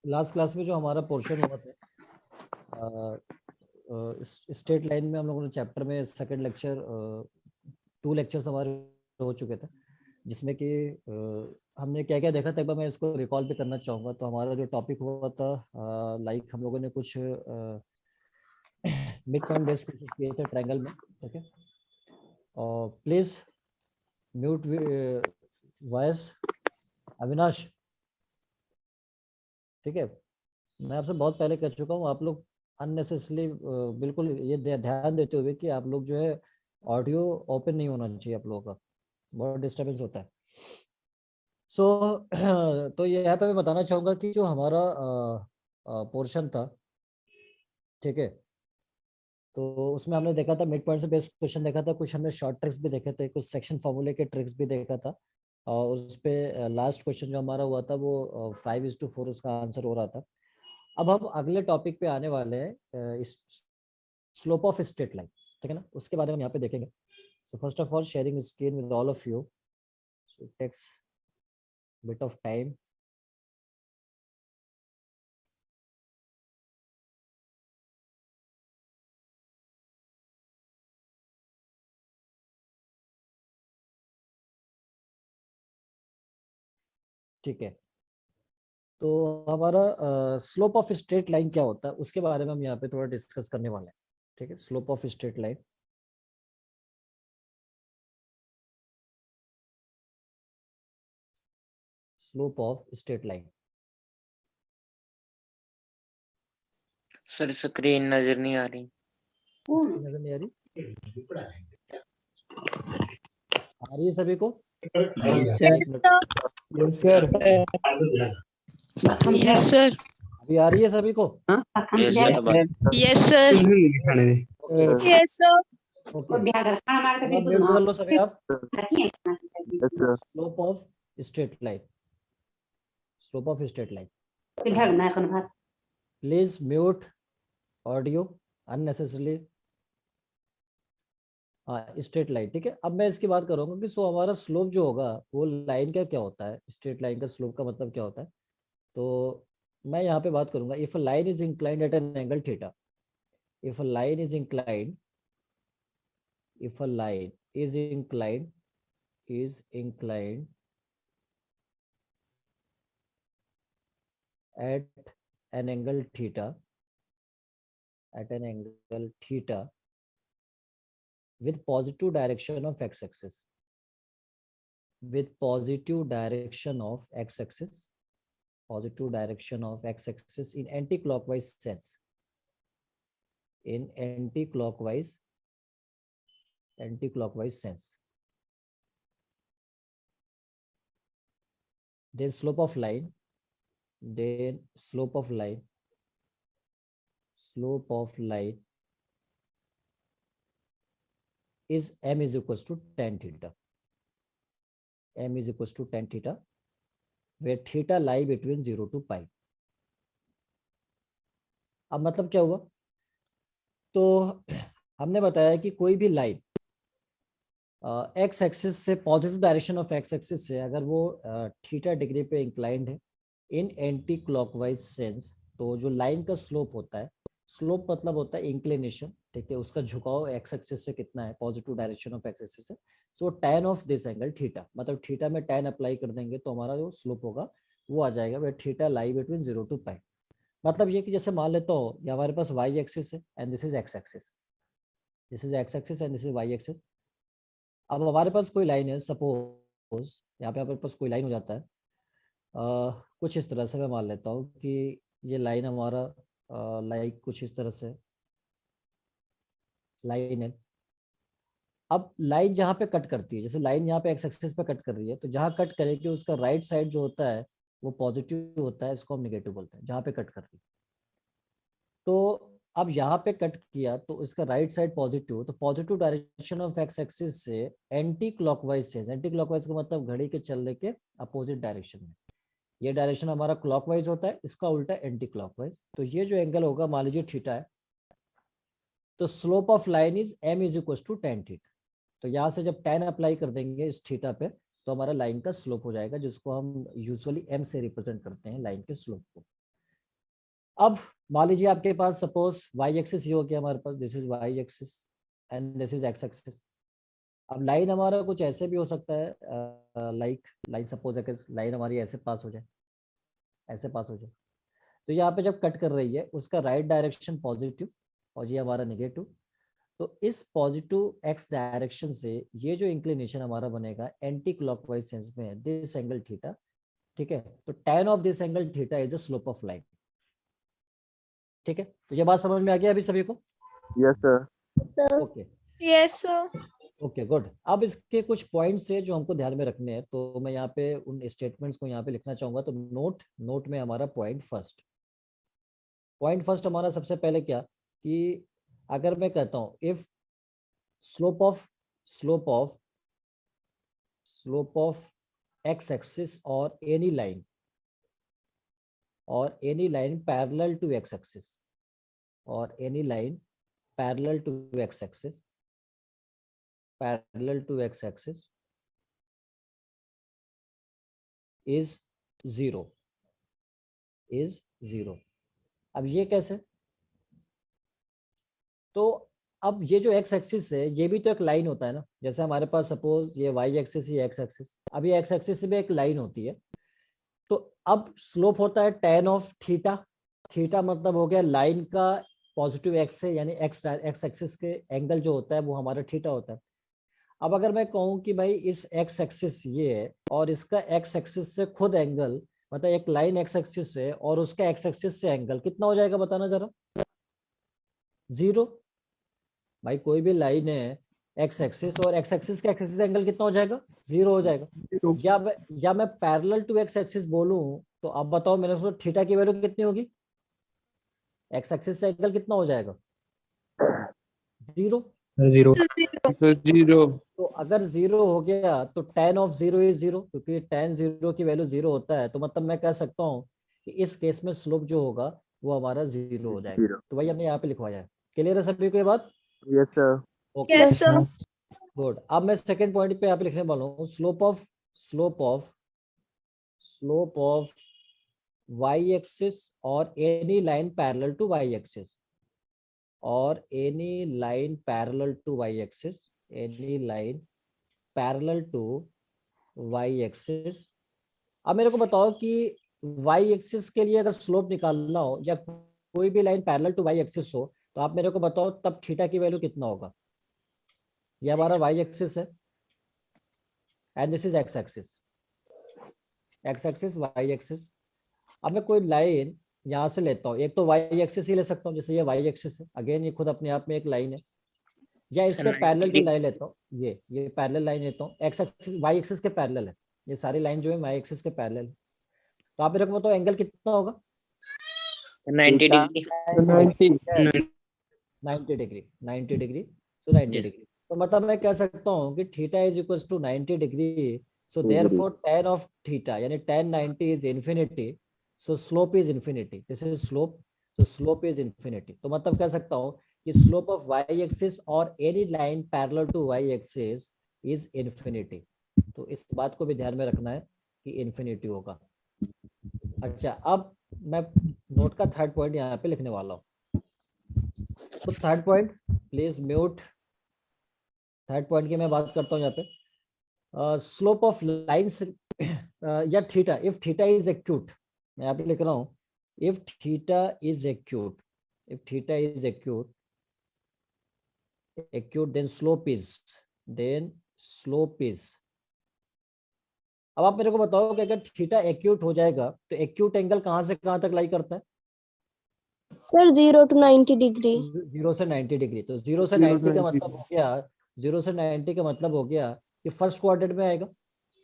Last class में जो हमारा पोर्शन हुआ था, स्टेट लाइन में हम लोगों ने चैप्टर में सेकंड लेक्चर 2 लेक्चर्स हमारे हो चुके थे, जिसमें कि हमने क्या क्या देखा था, एक बार मैं इसको रिकॉल भी करना चाहूँगा। तो हमारा जो टॉपिक हुआ था, लाइक हम लोगों ने कुछ मिड पॉइंट बेस्ड क्वेश्चन किए थे ट्रायंगल में। ठीक है, और प्लीज म्यूट वॉइस अविनाश। ठीक है, मैं आपसे बहुत पहले कह चुका हूँ, आप लोग अननेसेसरली बिल्कुल ये ध्यान देते हुए कि आप लोग जो है ऑडियो ओपन नहीं होना चाहिए आप लोगों का, बहुत डिस्टर्बेंस होता है। सो तो ये यहाँ पे मैं बताना चाहूँगा कि जो हमारा पोर्शन था, ठीक है, तो उसमें हमने देखा था मिड पॉइंट से बेस्ड क्वेश्चन देखा था, कुछ हमने शॉर्ट ट्रिक्स भी देखे थे, कुछ सेक्शन फॉर्मूले के ट्रिक्स भी देखा था। और उस पे लास्ट क्वेश्चन जो हमारा हुआ था वो 5:4 उसका आंसर हो रहा था। अब हम अगले टॉपिक पे आने वाले हैं, स्लोप ऑफ स्ट्रेट लाइन। ठीक है ना, उसके बारे में हम यहाँ पे देखेंगे। So first of all sharing screen with all of you, so it takes bit of time. ठीक है, तो हमारा स्लोप ऑफ स्ट्रेट लाइन क्या होता है उसके बारे में हम यहाँ पे थोड़ा डिस्कस करने वाले हैं। ठीक है, slope of straight line. Slope of straight line. Sir screen नजर नहीं आ रही। इसकी नजर नहीं आ रही? आ रही है सभी को? Yes sir. Yes sir. अभी आ रही है सभी को? Yes sir. Yes sir. Yes sir. Okay, आप म्यूट कर लो सभी आप। Slope of straight line, slope of straight line. Please mute audio unnecessarily. हाँ, स्ट्रेट लाइन। ठीक है, अब मैं इसकी बात करूंगा कि सो हमारा स्लोप जो होगा वो लाइन का क्या होता है, स्ट्रेट लाइन का स्लोप का मतलब क्या होता है। तो मैं यहाँ पे बात करूंगा, if a line is inclined at an angle theta, if a line is inclined, if a line is inclined at an angle theta, at an angle theta with positive direction of x-axis, with positive direction of x-axis, positive direction of x-axis in anti-clockwise sense, in anti-clockwise sense, then slope of line, then slope of line is m is equals to tan theta, m is equals to tan theta, where theta lie between 0 to pi. अब मतलब क्या हुआ, तो हमने बताया कि कोई भी लाइन एक्स एक्सिस से, positive direction of X axis से अगर वो थीटा डिग्री पे इंक्लाइंड है इन एंटी क्लॉकवाइज सेंस, तो जो लाइन का स्लोप होता है, स्लोप मतलब होता है इंक्लिनेशन। ठीक है, उसका झुकाव एक्स एक्सिस से कितना है, positive direction of X axis से। सो tan of this angle theta, मतलब थीटा में tan अप्लाई कर देंगे तो हमारा जो स्लोप होगा वो आ जाएगा वे theta lie between 0 to pi. मतलब ये कि जैसे मान लेता हो ये हमारे पास वाई एक्सिस है and this is X axis, this is X axis and this is Y axis. अब हमारे पास कोई लाइन है, सपोज यहाँ पे हमारे पास कोई लाइन हो जाता है, कुछ इस तरह से मैं मान लेता हूँ कि ये लाइन हमारा लाइक कुछ इस तरह से लाइन है। अब लाइन जहाँ पे कट करती है, जैसे लाइन यहाँ पे एक्स एक्सिस पे कट कर रही है, तो जहाँ कट करेगी उसका राइट साइड जो होता है वो पॉजिटिव होता है, इसको हम नेगेटिव बोलते हैं जहाँ पे कट कर रही है। तो अब यहाँ पे कट किया तो इसका राइट साइड पॉजिटिव, तो positive direction of X axis से एंटी क्लॉकवाइज से, एंटी क्लॉकवाइज का मतलब घड़ी के चलने के अपोजिट डायरेक्शन में, ये डायरेक्शन हमारा क्लॉकवाइज होता है, इसका उल्टा एंटी क्लॉकवाइज। तो ये जो एंगल होगा मान लीजिए थीटा है, तो slope of line is m is equal to tan theta. तो यहाँ से जब tan अप्लाई कर देंगे इस थीटा पे तो हमारा लाइन का स्लोप हो जाएगा, जिसको हम यूजुअली m से रिप्रेजेंट करते हैं लाइन के स्लोप को। अब मान लीजिए आपके पास सपोज वाई एक्सिस ये हो गया हमारे पास, this is Y axis and this is X axis. अब लाइन हमारा कुछ ऐसे भी हो सकता है, लाइक लाइन सपोज है कि लाइन हमारी ऐसे पास हो जाए, ऐसे पास हो जाए। तो यहाँ पे जब कट कर रही है उसका राइट डायरेक्शन पॉजिटिव और ये हमारा नेगेटिव, तो इस पॉजिटिव एक्स डायरेक्शन से ये जो इंक्लिनेशन हमारा बनेगा एंटी क्लॉकवाइज सेंस में है, दिस एंगल थीटा, ठीक है। तो tan of this angle theta is the slope of line, ठीक है। तो ये बात समझ में आ गया अभी सभी को? Yes sir. sir. Okay Yes, sir. Okay good. अब इसके कुछ पॉइंट्स है जो हमको ध्यान में रखने हैं, तो मैं यहाँ पे उन स्टेटमेंट्स को यहाँ पे लिखना चाहूंगा। तो नोट में हमारा पॉइंट फर्स्ट हमारा सबसे पहले क्या, कि अगर मैं कहता हूँ if slope of X axis और any line parallel to X axis और any line parallel to X axis is zero. अब ये कैसे? तो अब ये जो एक्स एक्सिस है ये भी तो एक लाइन होता है ना, जैसे हमारे पास सपोज ये वाई एक्सिस, ये एक्स एक्सिस, अब ये एक्स एक्सिस भी एक लाइन होती है। तो अब स्लोप होता है tan ऑफ थीटा, थीटा मतलब हो गया लाइन का पॉजिटिव एक्स से, यानी एक्स एक्सिस के एंगल जो होता है वो हमारा थीटा होता है। अब अगर मैं कहूँ कि भाई इस एक्स एक्सिस ये है और इसका एक्स एक्सिस से खुद एंगल, मतलब एक लाइन एक्स एक्सिस से और उसका एक्स एक्सिस से एंगल कितना हो जाएगा बताना जरा? जीरो। भाई कोई भी लाइन है एक्स एक्सिस और एक्स एक्सिस का एक्सिस एंगल कितना हो जाएगा? जीरो हो जाएगा। या मैं पैरेलल टू एक्स एक्सिस बोलूं तो अब बताओ मेरे से थीटा की वैल्यू कितनी होगी? एक्स एक्सिस से एंगल कितना हो जाएगा? जीरो। जीरो। जीरो। तो अगर जीरो हो गया तो tan of zero is zero, क्योंकि tan जीरो की वैल्यू जीरो होता है। तो मतलब मैं कह सकता हूँ कि इस केस में स्लोप जो होगा वो हमारा जीरो हो जाएगा। तो भाई हमने यहाँ पे लिखवाया है। क्लियर है सभी को ये बात? Yes sir. Okay Yes, sir. Good. अब मैं सेकंड पॉइंट पे यहाँ पे लिखने वाला हूँ स्लोप ऑफ वाई एक्सिस और any line parallel to Y axis अब मेरे को बताओ कि वाई एक्सिस के लिए अगर स्लोप निकालना हो या कोई भी line parallel to Y axis हो, तो आप मेरे को बताओ तब थीटा की वैल्यू कितना होगा? ये हमारा वाई एक्सिस है and this is X axis Y axis. अब मैं कोई लाइन यहाँ से लेता हूँ, एक तो वाई एक्सिस ही ले सकता हूँ, जैसे ये वाई एक्सिस है, अगेन ये खुद अपने आप में एक लाइन है, या इसके पैरेलल जो लाइन लेता हूँ ये पैरेलल लाइन लेता हूँ, एक्स एक्सिस वाई एक्सिस के पैरेलल है, ये सारी लाइन जो है वाई एक्सिस के पैरेलल है। तो आप मेरे को बताओ एंगल कितना होगा? 90 degree. 90 degree. So 90 Yes. Degree. तो मतलब मैं कह सकता हूँ कि theta is equal to 90 degree. So therefore tan of theta यानी tan 90 is infinity, so slope is infinity, this is slope, so slope is infinity. तो मतलब कह सकता हूँ कि स्लोप ऑफ वाई एक्सिस और any line parallel to Y axis is infinity. तो इस बात को भी ध्यान में रखना है कि इन्फिनिटी होगा। अच्छा, अब मैं नोट का थर्ड पॉइंट यहाँ पे लिखने वाला हूँ। तो third point please mute. Third point की मैं बात करता हूँ यहाँ पे, स्लोप ऑफ लाइंस या theta, if theta is acute, मैं यहाँ पे लिख रहा हूँ if theta is acute then slope is. अब आप मेरे को बताओ कि अगर थीटा एक्यूट हो जाएगा तो एक्यूट एंगल कहाँ से कहाँ तक लाई करता है? Sir, 0 to 90 degree. 0 से 90 डिग्री। तो 0 से 90 का मतलब हो गया, 0 से 90 का मतलब हो गया कि फर्स्ट क्वाड्रेंट में आएगा।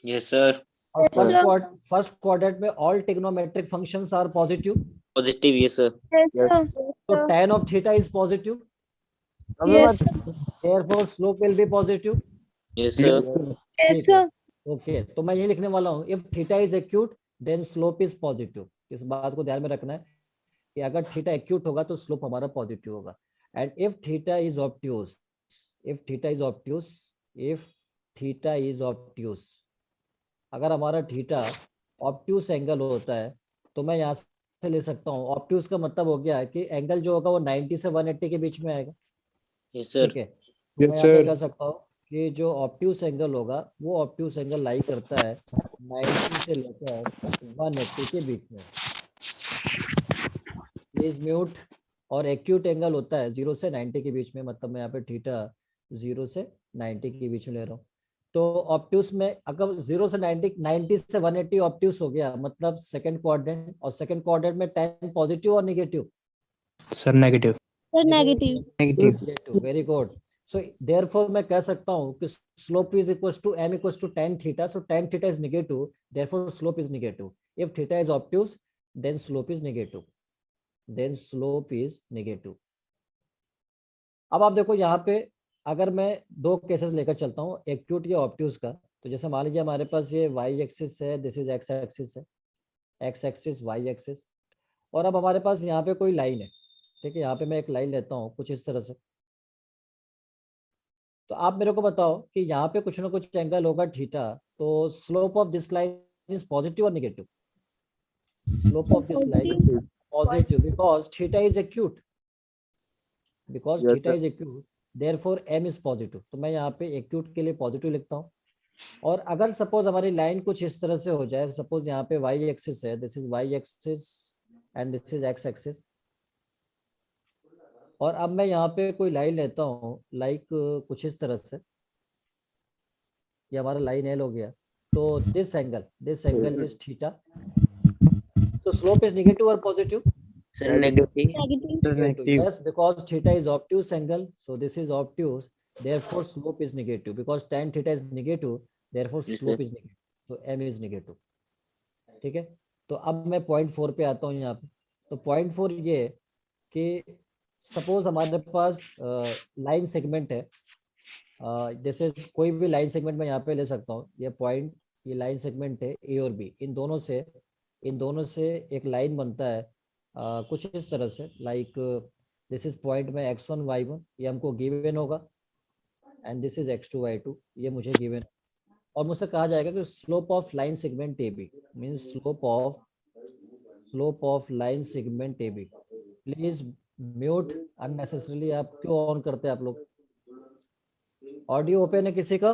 Yes, sir. और Yes, sir. फर्स्ट क्वाड्रेंट में all trigonometric functions are positive. Positive. Yes, sir. Yes, sir. तो tan of theta is positive, Yes, therefore slope will be positive. Yes, sir. yes, sir. Okay, तो मैं ये लिखने वाला हूँ if theta is acute then slope is positive. इस बात को ध्यान में रखना है कि अगर थीटा एक्यूट होगा तो स्लोप हमारा पॉजिटिव होगा। And if theta is obtuse, अगर हमारा थीटा ऑब्ट्यूस एंगल होता है तो मैं यहाँ से ले सकता हूँ, ऑब्ट्यूज का मतलब हो गया है कि एंगल जो होगा वो 90 से 180 के बीच में आएगा। Yes sir. ठीक है, तो मैं यहाँ पे कह सकता हूँ कि जो ऑब्ट्यूज एंगल होगा वो ऑब्ट्यूज एंगल लाई करता है 90 से लेकर 180 के बीच में। Please mute. और एक्यूट एंगल होता है 0 से 90 के बीच में, मतलब मैं यहाँ पे थीटा 0 से 90 के बीच में ले रहा हूँ। तो ऑब्ट्यूस में अगर 0 से 90 से 180 ऑब्ट्यूस हो गया, मतलब सेकंड क्वाड्रेंट, और सेकंड क्वाड्रेंट में tan पॉजिटिव और negative. Sir negative. Sir negative. Negative. Very good. So therefore मैं कह सकता हूँ कि slope is equal to m equal to tan theta. So tan theta is negative, therefore slope is negative. If theta is obtuse then slope is negative, then slope is negative. अब आप देखो यहाँ पे अगर मैं दो केसेस लेकर चलता हूँ एक्यूट या ऑब्ट्यूस का, तो जैसे मान लीजिए हमारे पास ये वाई एक्सिस है, दिस इज एक्स एक्सिस है, एक्स एक्सिस वाई एक्सिस, और अब हमारे पास यहाँ पे कोई लाइन है। ठीक है, यहाँ पे मैं एक लाइन लेता हूँ कुछ इस तरह से। तो आप मेरे को बताओ कि यहाँ पे कुछ ना कुछ एंगल होगा थीटा, तो slope of this line is positive और negative? Slope of this line positive because theta is acute, because theta is acute therefore m is positive. तो मैं यहाँ पे एक्यूट के लिए पॉजिटिव लिखता हूँ। और अगर सपोज हमारी लाइन कुछ इस तरह से हो जाए, सपोज यहाँ पे y एक्सिस है, this is y axis and this is x axis, और अब मैं यहाँ पे कोई लाइन लेता हूँ लाइक कुछ इस तरह से, ये हमारा लाइन एल हो गया। तो दिस एंगल इज थीटा। तो स्लोप इज नेगेटिव और positive? Sir negative. Negative. Yes, because theta is obtuse angle, so this is obtuse, therefore slope is negative. Because tan theta is negative, therefore Yes, slope sir. is negative. तो m is negative. ठीक है, तो अब मैं point 4 पे आता हूँ यहाँ पे। तो पॉइंट 4 ये कि सपोज हमारे पास लाइन सेगमेंट है, जैसे कोई भी लाइन सेगमेंट मैं यहाँ पे ले सकता हूँ। ये पॉइंट, ये लाइन सेगमेंट है ए और बी, इन दोनों से एक लाइन बनता है कुछ इस तरह से, लाइक दिस इज पॉइंट में x1 y1, ये हमको गिवन होगा, and this is x2 y2, ये मुझे गिवन। और मुझसे कहा जाएगा कि slope of line segment A B means slope of line segment A B. Please mute unnecessarily, आप क्यों ऑन करते हैं आप लोग? ऑडियो ओपन है किसी का?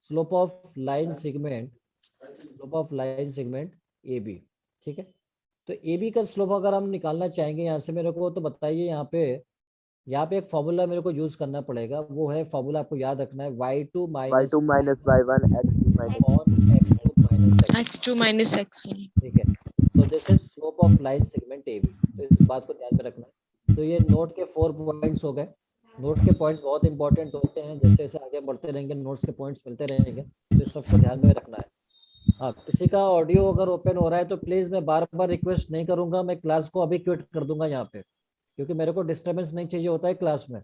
Slope of line segment A B. ठीक है, तो ए बी का स्लोप अगर हम निकालना चाहेंगे यहाँ से मेरे को, तो बताइए यहाँ पे एक फॉर्मूला मेरे को यूज करना पड़ेगा। वो है फॉर्मूला, आपको याद रखना है, y2 minus y1 x2 minus x1। ठीक है, so this is slope of line segment A B. तो इस बात को ध्यान में रखना है। तो ये नोट के 4 पॉइंट्स हो गए। नोट के पॉइंट्स बहुत इंपॉर्टेंट होते हैं, जैसे जैसे आगे बढ़ते रहेंगे नोट्स के पॉइंट्स मिलते रहेंगे, तो इस सबको ध्यान में रखना है। हाँ, किसी का ऑडियो अगर ओपन हो रहा है तो प्लीज मैं बार बार रिक्वेस्ट नहीं करूंगा, मैं क्लास को अभी क्विट कर दूंगा यहाँ पे, क्योंकि मेरे को डिस्टर्बेंस नहीं चाहिए होता है क्लास में।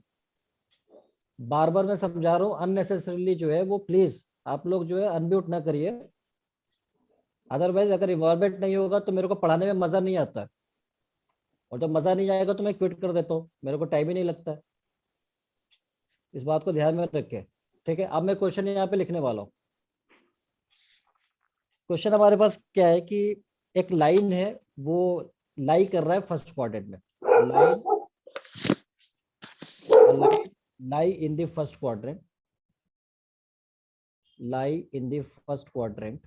बार बार मैं समझा रहा हूँ, अननेसेसरीली जो है वो प्लीज आप लोग जो है अनम्यूट ना करिए। अदरवाइज अगर इन्वॉल्वमेंट नहीं होगा तो मेरे को पढ़ाने में मजा नहीं आता, और जब मजा नहीं आएगा तो मैं क्विट कर देता हूँ, मेरे को टाइम ही नहीं लगता है। इस बात को ध्यान में रखें। ठीक है, अब मैं क्वेश्चन यहाँ पे लिखने वाला हूँ। क्वेश्चन हमारे पास क्या है कि एक लाइन है, वो लाई कर रहा है फर्स्ट क्वाड्रेंट में, lie in the first quadrant, lie in the first quadrant,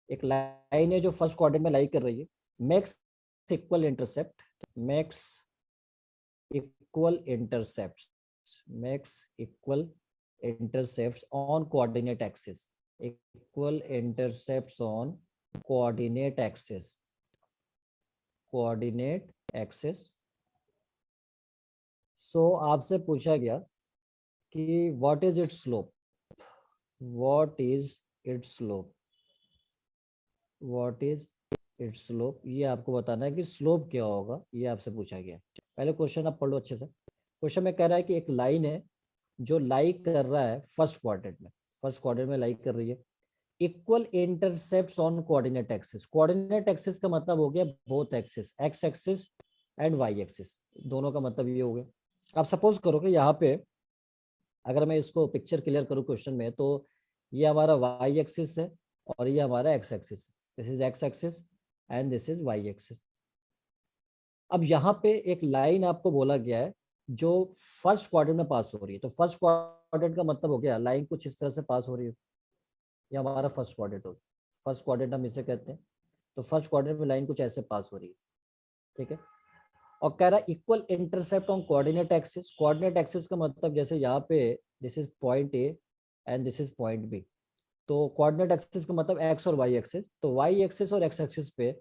एक लाइन है जो फर्स्ट क्वाड्रेंट में लाई कर रही है। Max equal intercept, max equal intercepts on coordinate axis, equal intercepts on coordinate axis, so आपसे पूछा गया कि what is its slope, ये आपको बताना है कि स्लोप क्या होगा, ये आपसे पूछा गया। पहले क्वेश्चन आप पढ़ लो अच्छे से। क्वेश्चन में कह रहा है कि एक लाइन है जो लाई कर रहा है फर्स्ट क्वाड्रेंट में लाई कर रही है। Equal intercepts on coordinate axis, coordinate axis का मतलब हो गया both axis, X axis and Y axis, दोनों का मतलब ये हो गया। आप सपोज करो कि यहाँ पे अगर मैं इसको पिक्चर क्लियर करूँ क्वेश्चन में, तो ये हमारा वाई एक्सिस है और ये हमारा X axis. This is X axis and this is Y axis. अब यहाँ पे एक लाइन आपको बोला गया है जो फर्स्ट क्वाड्रेंट में पास हो रही है। तो फर्स्ट क्वाड्रेंट का मतलब हो गया लाइन कुछ इस तरह से पास हो रही है, ये हमारा फर्स्ट क्वाड्रेंट होगा। फर्स्ट क्वाड्रेंट हम इसे कहते हैं। तो फर्स्ट क्वाड्रेंट में लाइन कुछ ऐसे पास हो रही है, ठीक है। और कह रहा है equal intercept on coordinate axis. Coordinate axis का मतलब जैसे यहाँ पे this is point A and this is point B. तो कोऑर्डिनेट एक्सिस का मतलब एक्स और वाई एक्सिस। तो वाई एक्सिस और एक्स एक्सिस पे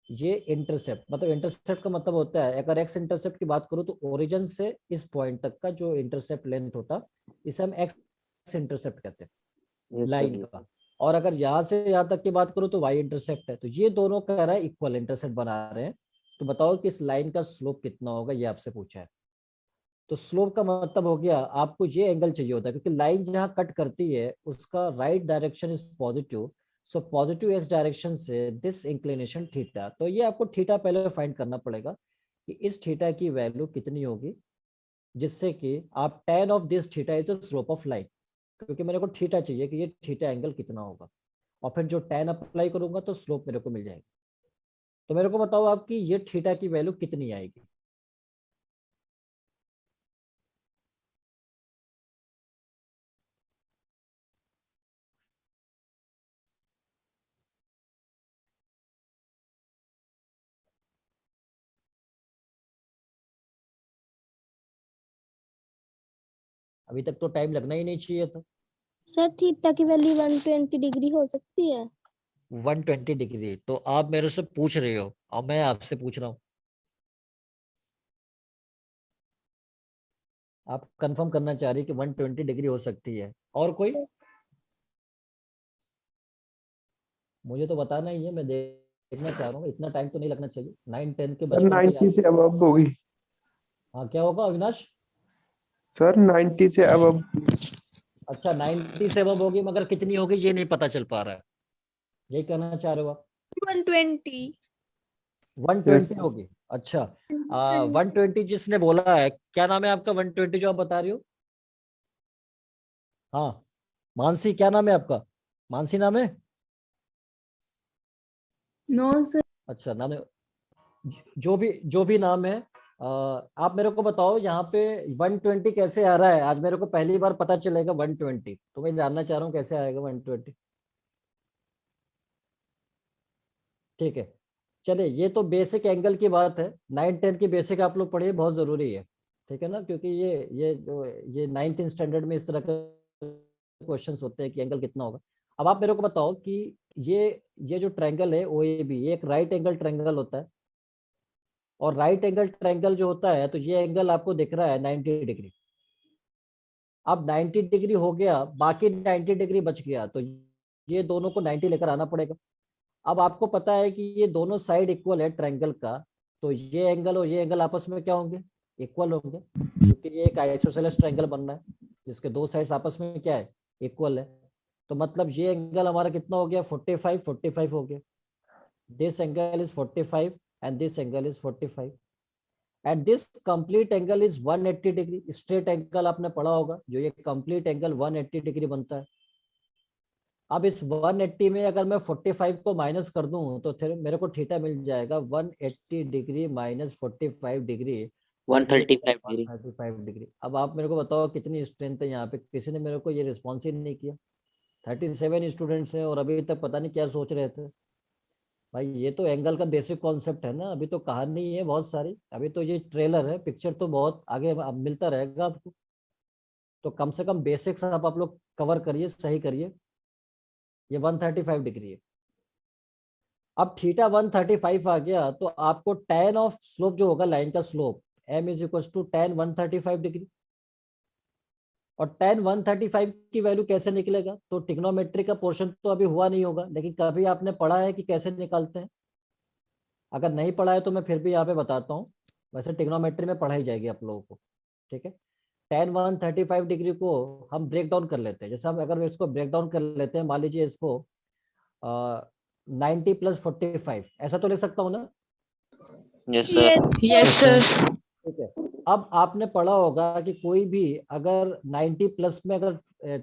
ये इंटरसेप्ट, मतलब इंटरसेप्ट का मतलब होता है, अगर एक्स इंटरसेप्ट की बात करूँ तो ओरिजिन से इस पॉइंट तक का जो इंटरसेप्ट लेंथ होता इसे हम एक्स इंटरसेप्ट कहते हैं लाइन का। और अगर यहाँ से यहाँ तक की बात करूँ तो वाई इंटरसेप्ट है। तो ये दोनों कह रहा है इक्वल इंटरसेप्ट बना रहे हैं। तो बताओ कि इस लाइन का स्लोप कितना होगा, ये आपसे पूछा है। तो स्लोप का मतलब हो गया आपको ये एंगल चाहिए होता है, क्योंकि लाइन जहाँ कट करती है उसका right direction is positive. So positive x direction से दिस इंक्लिनेशन थीटा। तो ये आपको थीटा पहले फाइंड करना पड़ेगा कि इस थीटा की वैल्यू कितनी होगी, जिससे कि आप tan of this theta is the slope of line. क्योंकि मेरे को थीटा चाहिए कि ये थीटा एंगल कितना होगा, और फिर जो tan अप्लाई करूंगा तो स्लोप मेरे को मिल जाएगी। तो मेरे को बताओ आपकी ये थीटा की वैल्यू कितनी आएगी। अभी तक तो टाइम लगना ही नहीं चाहिए था। सर थीटा की वैल्यू 120 डिग्री हो सकती है। 120 डिग्री? तो आप मेरे से पूछ रहे हो और मैं आपसे पूछ रहा हूँ, आप कंफर्म करना चाह रही कि 120 डिग्री हो सकती है। और कोई? मुझे तो बताना ही है, मैं देखना चाह रहा हूँ। इतना टाइम तो नहीं लगना चाहिए, 9-10 के सर बचपन के 90 याद। से अबव होगी। हाँ, क्या होगा अविनाश? सर 90 से अबव। अच्छा, 90 से अब होगी, मगर कितनी होगी ये नहीं पता चल पा रहा है, यही कहना चाह रहे हो आप? 120। 120 होगी? अच्छा, 120 जिसने बोला है, क्या नाम है आपका? 120 जो आप बता रही हो। हाँ, मानसी, क्या नाम है आपका? मानसी नाम है? No sir. अच्छा, नाम है। जो भी नाम है, आप मेरे को बताओ यहाँ पे 120 कैसे आ रहा है। आज मेरे को पहली बार पता चलेगा 120, तो मैं जानना चाह रहा हूँ कैसे आएगा 120। ठीक है, चलिए, ये तो बेसिक एंगल की बात है। 9-10 की बेसिक आप लोग पढ़िए, बहुत जरूरी है, ठीक है ना। क्योंकि ये 9th स्टैंडर्ड में इस तरह के क्वेश्चंस होते हैं कि एंगल कितना होगा। अब आप मेरे को बताओ कि ये जो ट्रायंगल है OAB, ये एक राइट एंगल ट्रायंगल होता है। और राइट एंगल ट्रायंगल जो होता है, तो ये एंगल आपको दिख रहा है 90 डिग्री। अब 90 डिग्री हो गया, बाकी 90 डिग्री बच गया, तो ये दोनों को 90 लेकर आना पड़ेगा। अब आपको पता है कि ये दोनों साइड इक्वल है ट्रायंगल का। तो ये एंगल और ये एंगल आपस में क्या होंगे? इक्वल होंगे, क्योंकि ये एक आइसोसेलेस ट्रायंगल बन रहा है जिसके दो साइड्स आपस में क्या है? इक्वल है। तो मतलब ये एंगल हमारा कितना हो गया? 45 हो गया। This angle is 45 and this angle is 45 and this complete angle is 180 degree. Straight angle आपने पढ़ा होगा, जो ये कंप्लीट एंगल 180 डिग्री बनता है। अब इस 180 में अगर मैं 45 को माइनस कर दूं तो फिर मेरे को थीटा मिल जाएगा 180 डिग्री माइनस 45 डिग्री, तो ये 135 डिग्री। 135 डिग्री। अब आप मेरे को बताओ कितनी स्ट्रेंथ है यहाँ पे। किसी ने मेरे को ये रिस्पॉन्स ही नहीं किया। 37 स्टूडेंट्स हैं और अभी तक पता नहीं क्या सोच रहे थे। भाई, ये तो एंगल का बेसिक कॉन्सेप्ट है ना, अभी तो कहानी है बहुत सारी, अभी तो ये ट्रेलर है, पिक्चर तो बहुत आगे अब मिलता रहेगा आपको। तो कम से कम बेसिक्स आप लोग कवर करिए, सही करिए। ये 135 डिग्री है। अब थीटा 135 आ गया, तो आपको tan ऑफ स्लोप जो होगा, लाइन का slope, m is equal to tan 135 degree. और tan 135 की वैल्यू कैसे निकलेगा? तो ट्रिग्नोमेट्री का पोर्शन तो अभी हुआ नहीं होगा, लेकिन कभी आपने पढ़ा है कि कैसे निकालते हैं? अगर नहीं पढ़ा है तो मैं फिर भी यहाँ पे बताता हूँ। वैसे ट्रिग्नोमेट्री में पढ़ाई जाएगी आप लोगों को, ठीक है। tan 135 डिग्री को हम ब्रेक डाउन कर लेते हैं। जैसे हम अगर इसको ब्रेक डाउन कर लेते हैं, मान लीजिए इसको 90 + 45, ऐसा तो लिख सकता हूँ ना? Yes sir. Yes sir. ठीक है। अब आपने पढ़ा होगा कि कोई भी अगर 90 प्लस में अगर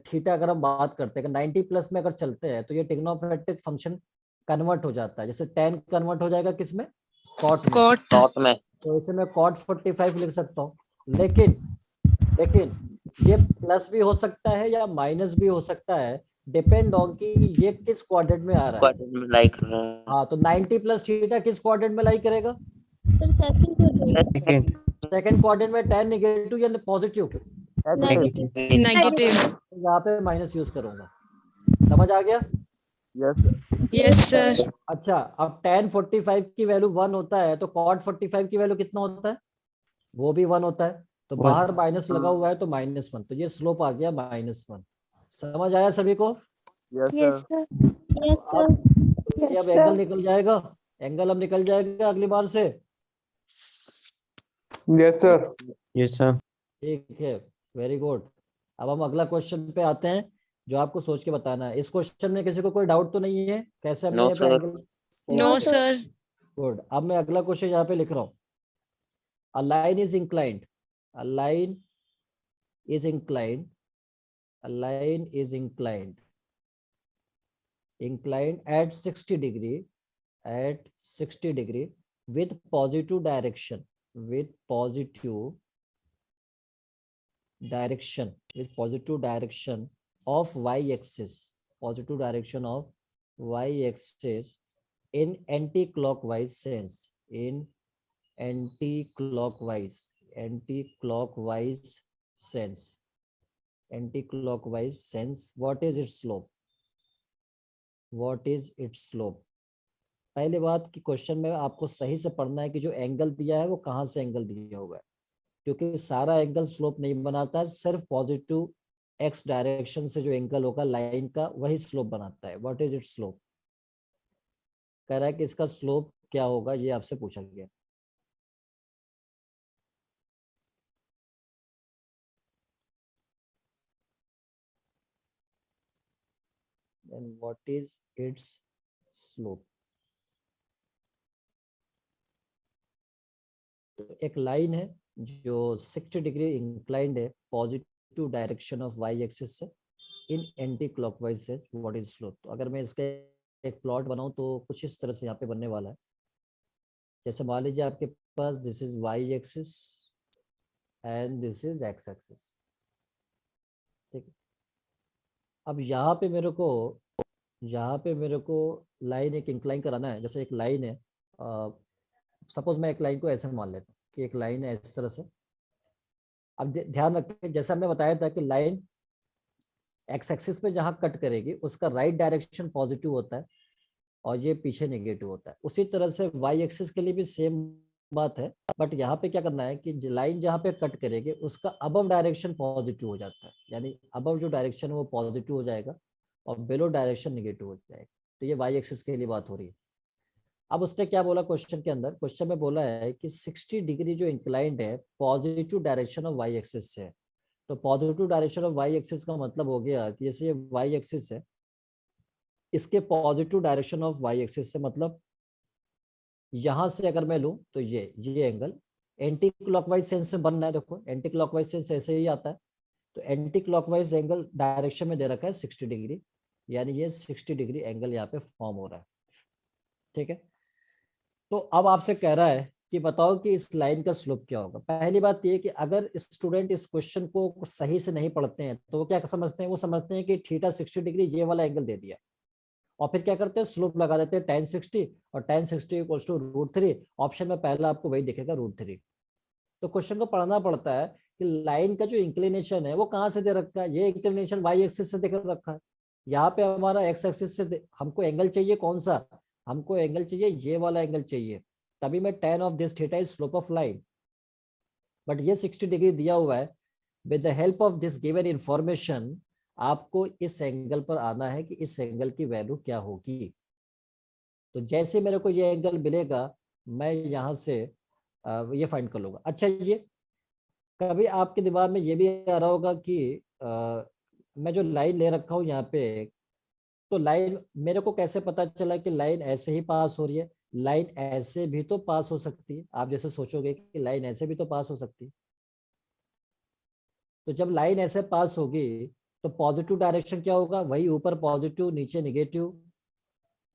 थीटा अगर हम बात करते हैं 90 प्लस में अगर चलते हैं तो ये ट्रिग्नोमेट्रिक फंक्शन कन्वर्ट हो जाता है। जैसे tan कन्वर्ट हो जाएगा किसमें, कॉट में। डॉट में तो इसे मैं cot 45 लिख सकता हूँ। लेकिन ये प्लस भी हो सकता है या माइनस भी हो सकता है, डिपेंड ऑन कि ये किस क्वाड्रेंट में आ रहा है। क्वाड्रेंट में लाई कर रहा है। हाँ, तो 90 प्लस थीटा किस क्वाड्रेंट में लाई करेगा? Sir second quadrant second second quadrant में। tan नेगेटिव या पॉजिटिव? Negative negative. यहाँ पे माइनस यूज करूंगा। समझ आ गया? Yes sir. अच्छा, अब tan 45 की वैल्यू 1 होता है तो cot 45 की वैल्यू कितना होता है? वो भी 1 होता है। तो One. बाहर माइनस लगा हुआ है तो -1, तो ये स्लोप आ गया -1। समझ आया सभी को? यस सर यस सर तो ये अब एंगल निकल जाएगा, एंगल अब निकल जाएगा अगली बार से। Yes sir. Yes sir. ठीक है, वेरी गुड। अब हम अगला क्वेश्चन पे आते हैं जो आपको सोच के बताना है। इस क्वेश्चन में किसी को कोई डाउट तो नहीं है? कैसे हमने No, यहाँ पे sir. Angle? No sir. Good. अब मैं अगला क्वेश्चन यहाँ पे लिख रहा हूँ। A line is inclined. A line is inclined. A line is inclined. Inclined at 60 degree. At 60 degree with positive direction. With positive direction. With positive direction of y-axis. Positive direction of y-axis in anti-clockwise sense. In anti-clockwise sense. Anti-clockwise sense. What is its slope? What is its slope? पहली बात कि question में आपको सही से पढ़ना है कि जो एंगल दिया है वो कहाँ से एंगल दिया हुआ है, क्योंकि सारा एंगल स्लोप नहीं बनाता है, सिर्फ पॉजिटिव एक्स डायरेक्शन से जो एंगल होगा लाइन का वही स्लोप बनाता है। What is it's slope? कह रहा है कि इसका स्लोप क्या होगा, ये आपसे पूछा गया। And what is its slope? तो एक लाइन है जो 60 डिग्री इंक्लाइंड है positive direction of Y axis से इन एंटी क्लॉकवाइज से। What is slope? तो अगर मैं इसका एक प्लॉट बनाऊं तो कुछ इस तरह से यहाँ पे बनने वाला है। जैसे मान लीजिए आपके पास this is Y axis and this is X axis. ठीक है, अब यहाँ पे मेरे को लाइन एक इंक्लाइन कराना है। जैसे एक लाइन है, सपोज मैं एक लाइन को ऐसे मान लेता हूँ कि एक लाइन है इस तरह से। अब ध्यान रखें, जैसे हमने बताया था कि लाइन एक्स एक्सिस पे जहाँ कट करेगी उसका राइट डायरेक्शन पॉजिटिव होता है और ये पीछे नेगेटिव होता है। उसी तरह से वाई एक्सिस के लिए भी सेम बात है, बट यहाँ पे क्या करना है कि लाइन जहाँ पे कट करेगी उसका अबव डायरेक्शन पॉजिटिव हो जाता है, यानी अबव जो डायरेक्शन है वो पॉजिटिव हो जाएगा और बिलो डायरेक्शन नेगेटिव हो जाएगा। तो ये वाई एक्सिस के लिए बात हो रही है। अब उसने क्या बोला क्वेश्चन के अंदर? क्वेश्चन में बोला है कि 60 डिग्री जो इंक्लाइंड है positive direction of Y axis से। तो positive direction of Y axis का मतलब हो गया कि जैसे ये वाई एक्सिस है, इसके positive direction of Y axis से मतलब यहां से अगर मैं लूं तो ये एंगल एंटी क्लॉकवाइज सेंस में बनना है। देखो एंटी क्लॉकवाइज सेंस ऐसे ही आता है, तो एंटी क्लॉकवाइज एंगल डायरेक्शन में दे रखा है 60 डिग्री, यानी ये 60 डिग्री एंगल यहाँ पे फॉर्म हो रहा है। ठीक है, तो अब आपसे कह रहा है कि बताओ कि इस लाइन का स्लोप क्या होगा। पहली बात ये कि अगर स्टूडेंट इस क्वेश्चन को सही से नहीं पढ़ते हैं तो वो क्या समझते हैं? वो समझते हैं कि थीटा 60 डिग्री ये वाला एंगल दे दिया और फिर क्या करते हैं स्लोप लगा देते हैं tan 60 और tan 60 इक्वल्स टू √3। ऑप्शन में पहला आपको वही दिखेगा √3। तो क्वेश्चन को पढ़ना पड़ता है कि लाइन का जो इंक्लिनेशन है वो कहाँ से दे रखा है। ये इंक्लिनेशन वाई एक्सिस से देकर रखा है, यहाँ पे हमारा एक्स एक्सिस से हमको एंगल चाहिए कौन सा? हमको एंगल चाहिए ये वाला एंगल चाहिए, तभी मैं tan of this theta is slope of line. But ये 60 डिग्री दिया हुआ है। With the help of this given information आपको इस एंगल पर आना है कि इस एंगल की वैल्यू क्या होगी। तो जैसे मेरे को ये एंगल मिलेगा मैं यहाँ से ये फाइंड कर लूंगा। अच्छा, ये कभी आपके दिमाग में ये भी आ रहा होगा कि मैं जो लाइन ले रखा हूँ यहाँ पे, तो लाइन मेरे को कैसे पता चला कि लाइन ऐसे ही पास हो रही है? लाइन ऐसे भी तो पास हो सकती है। आप जैसे सोचोगे कि लाइन ऐसे भी तो पास हो सकती है, तो जब लाइन ऐसे पास होगी तो पॉजिटिव डायरेक्शन क्या होगा, वही ऊपर पॉजिटिव नीचे निगेटिव।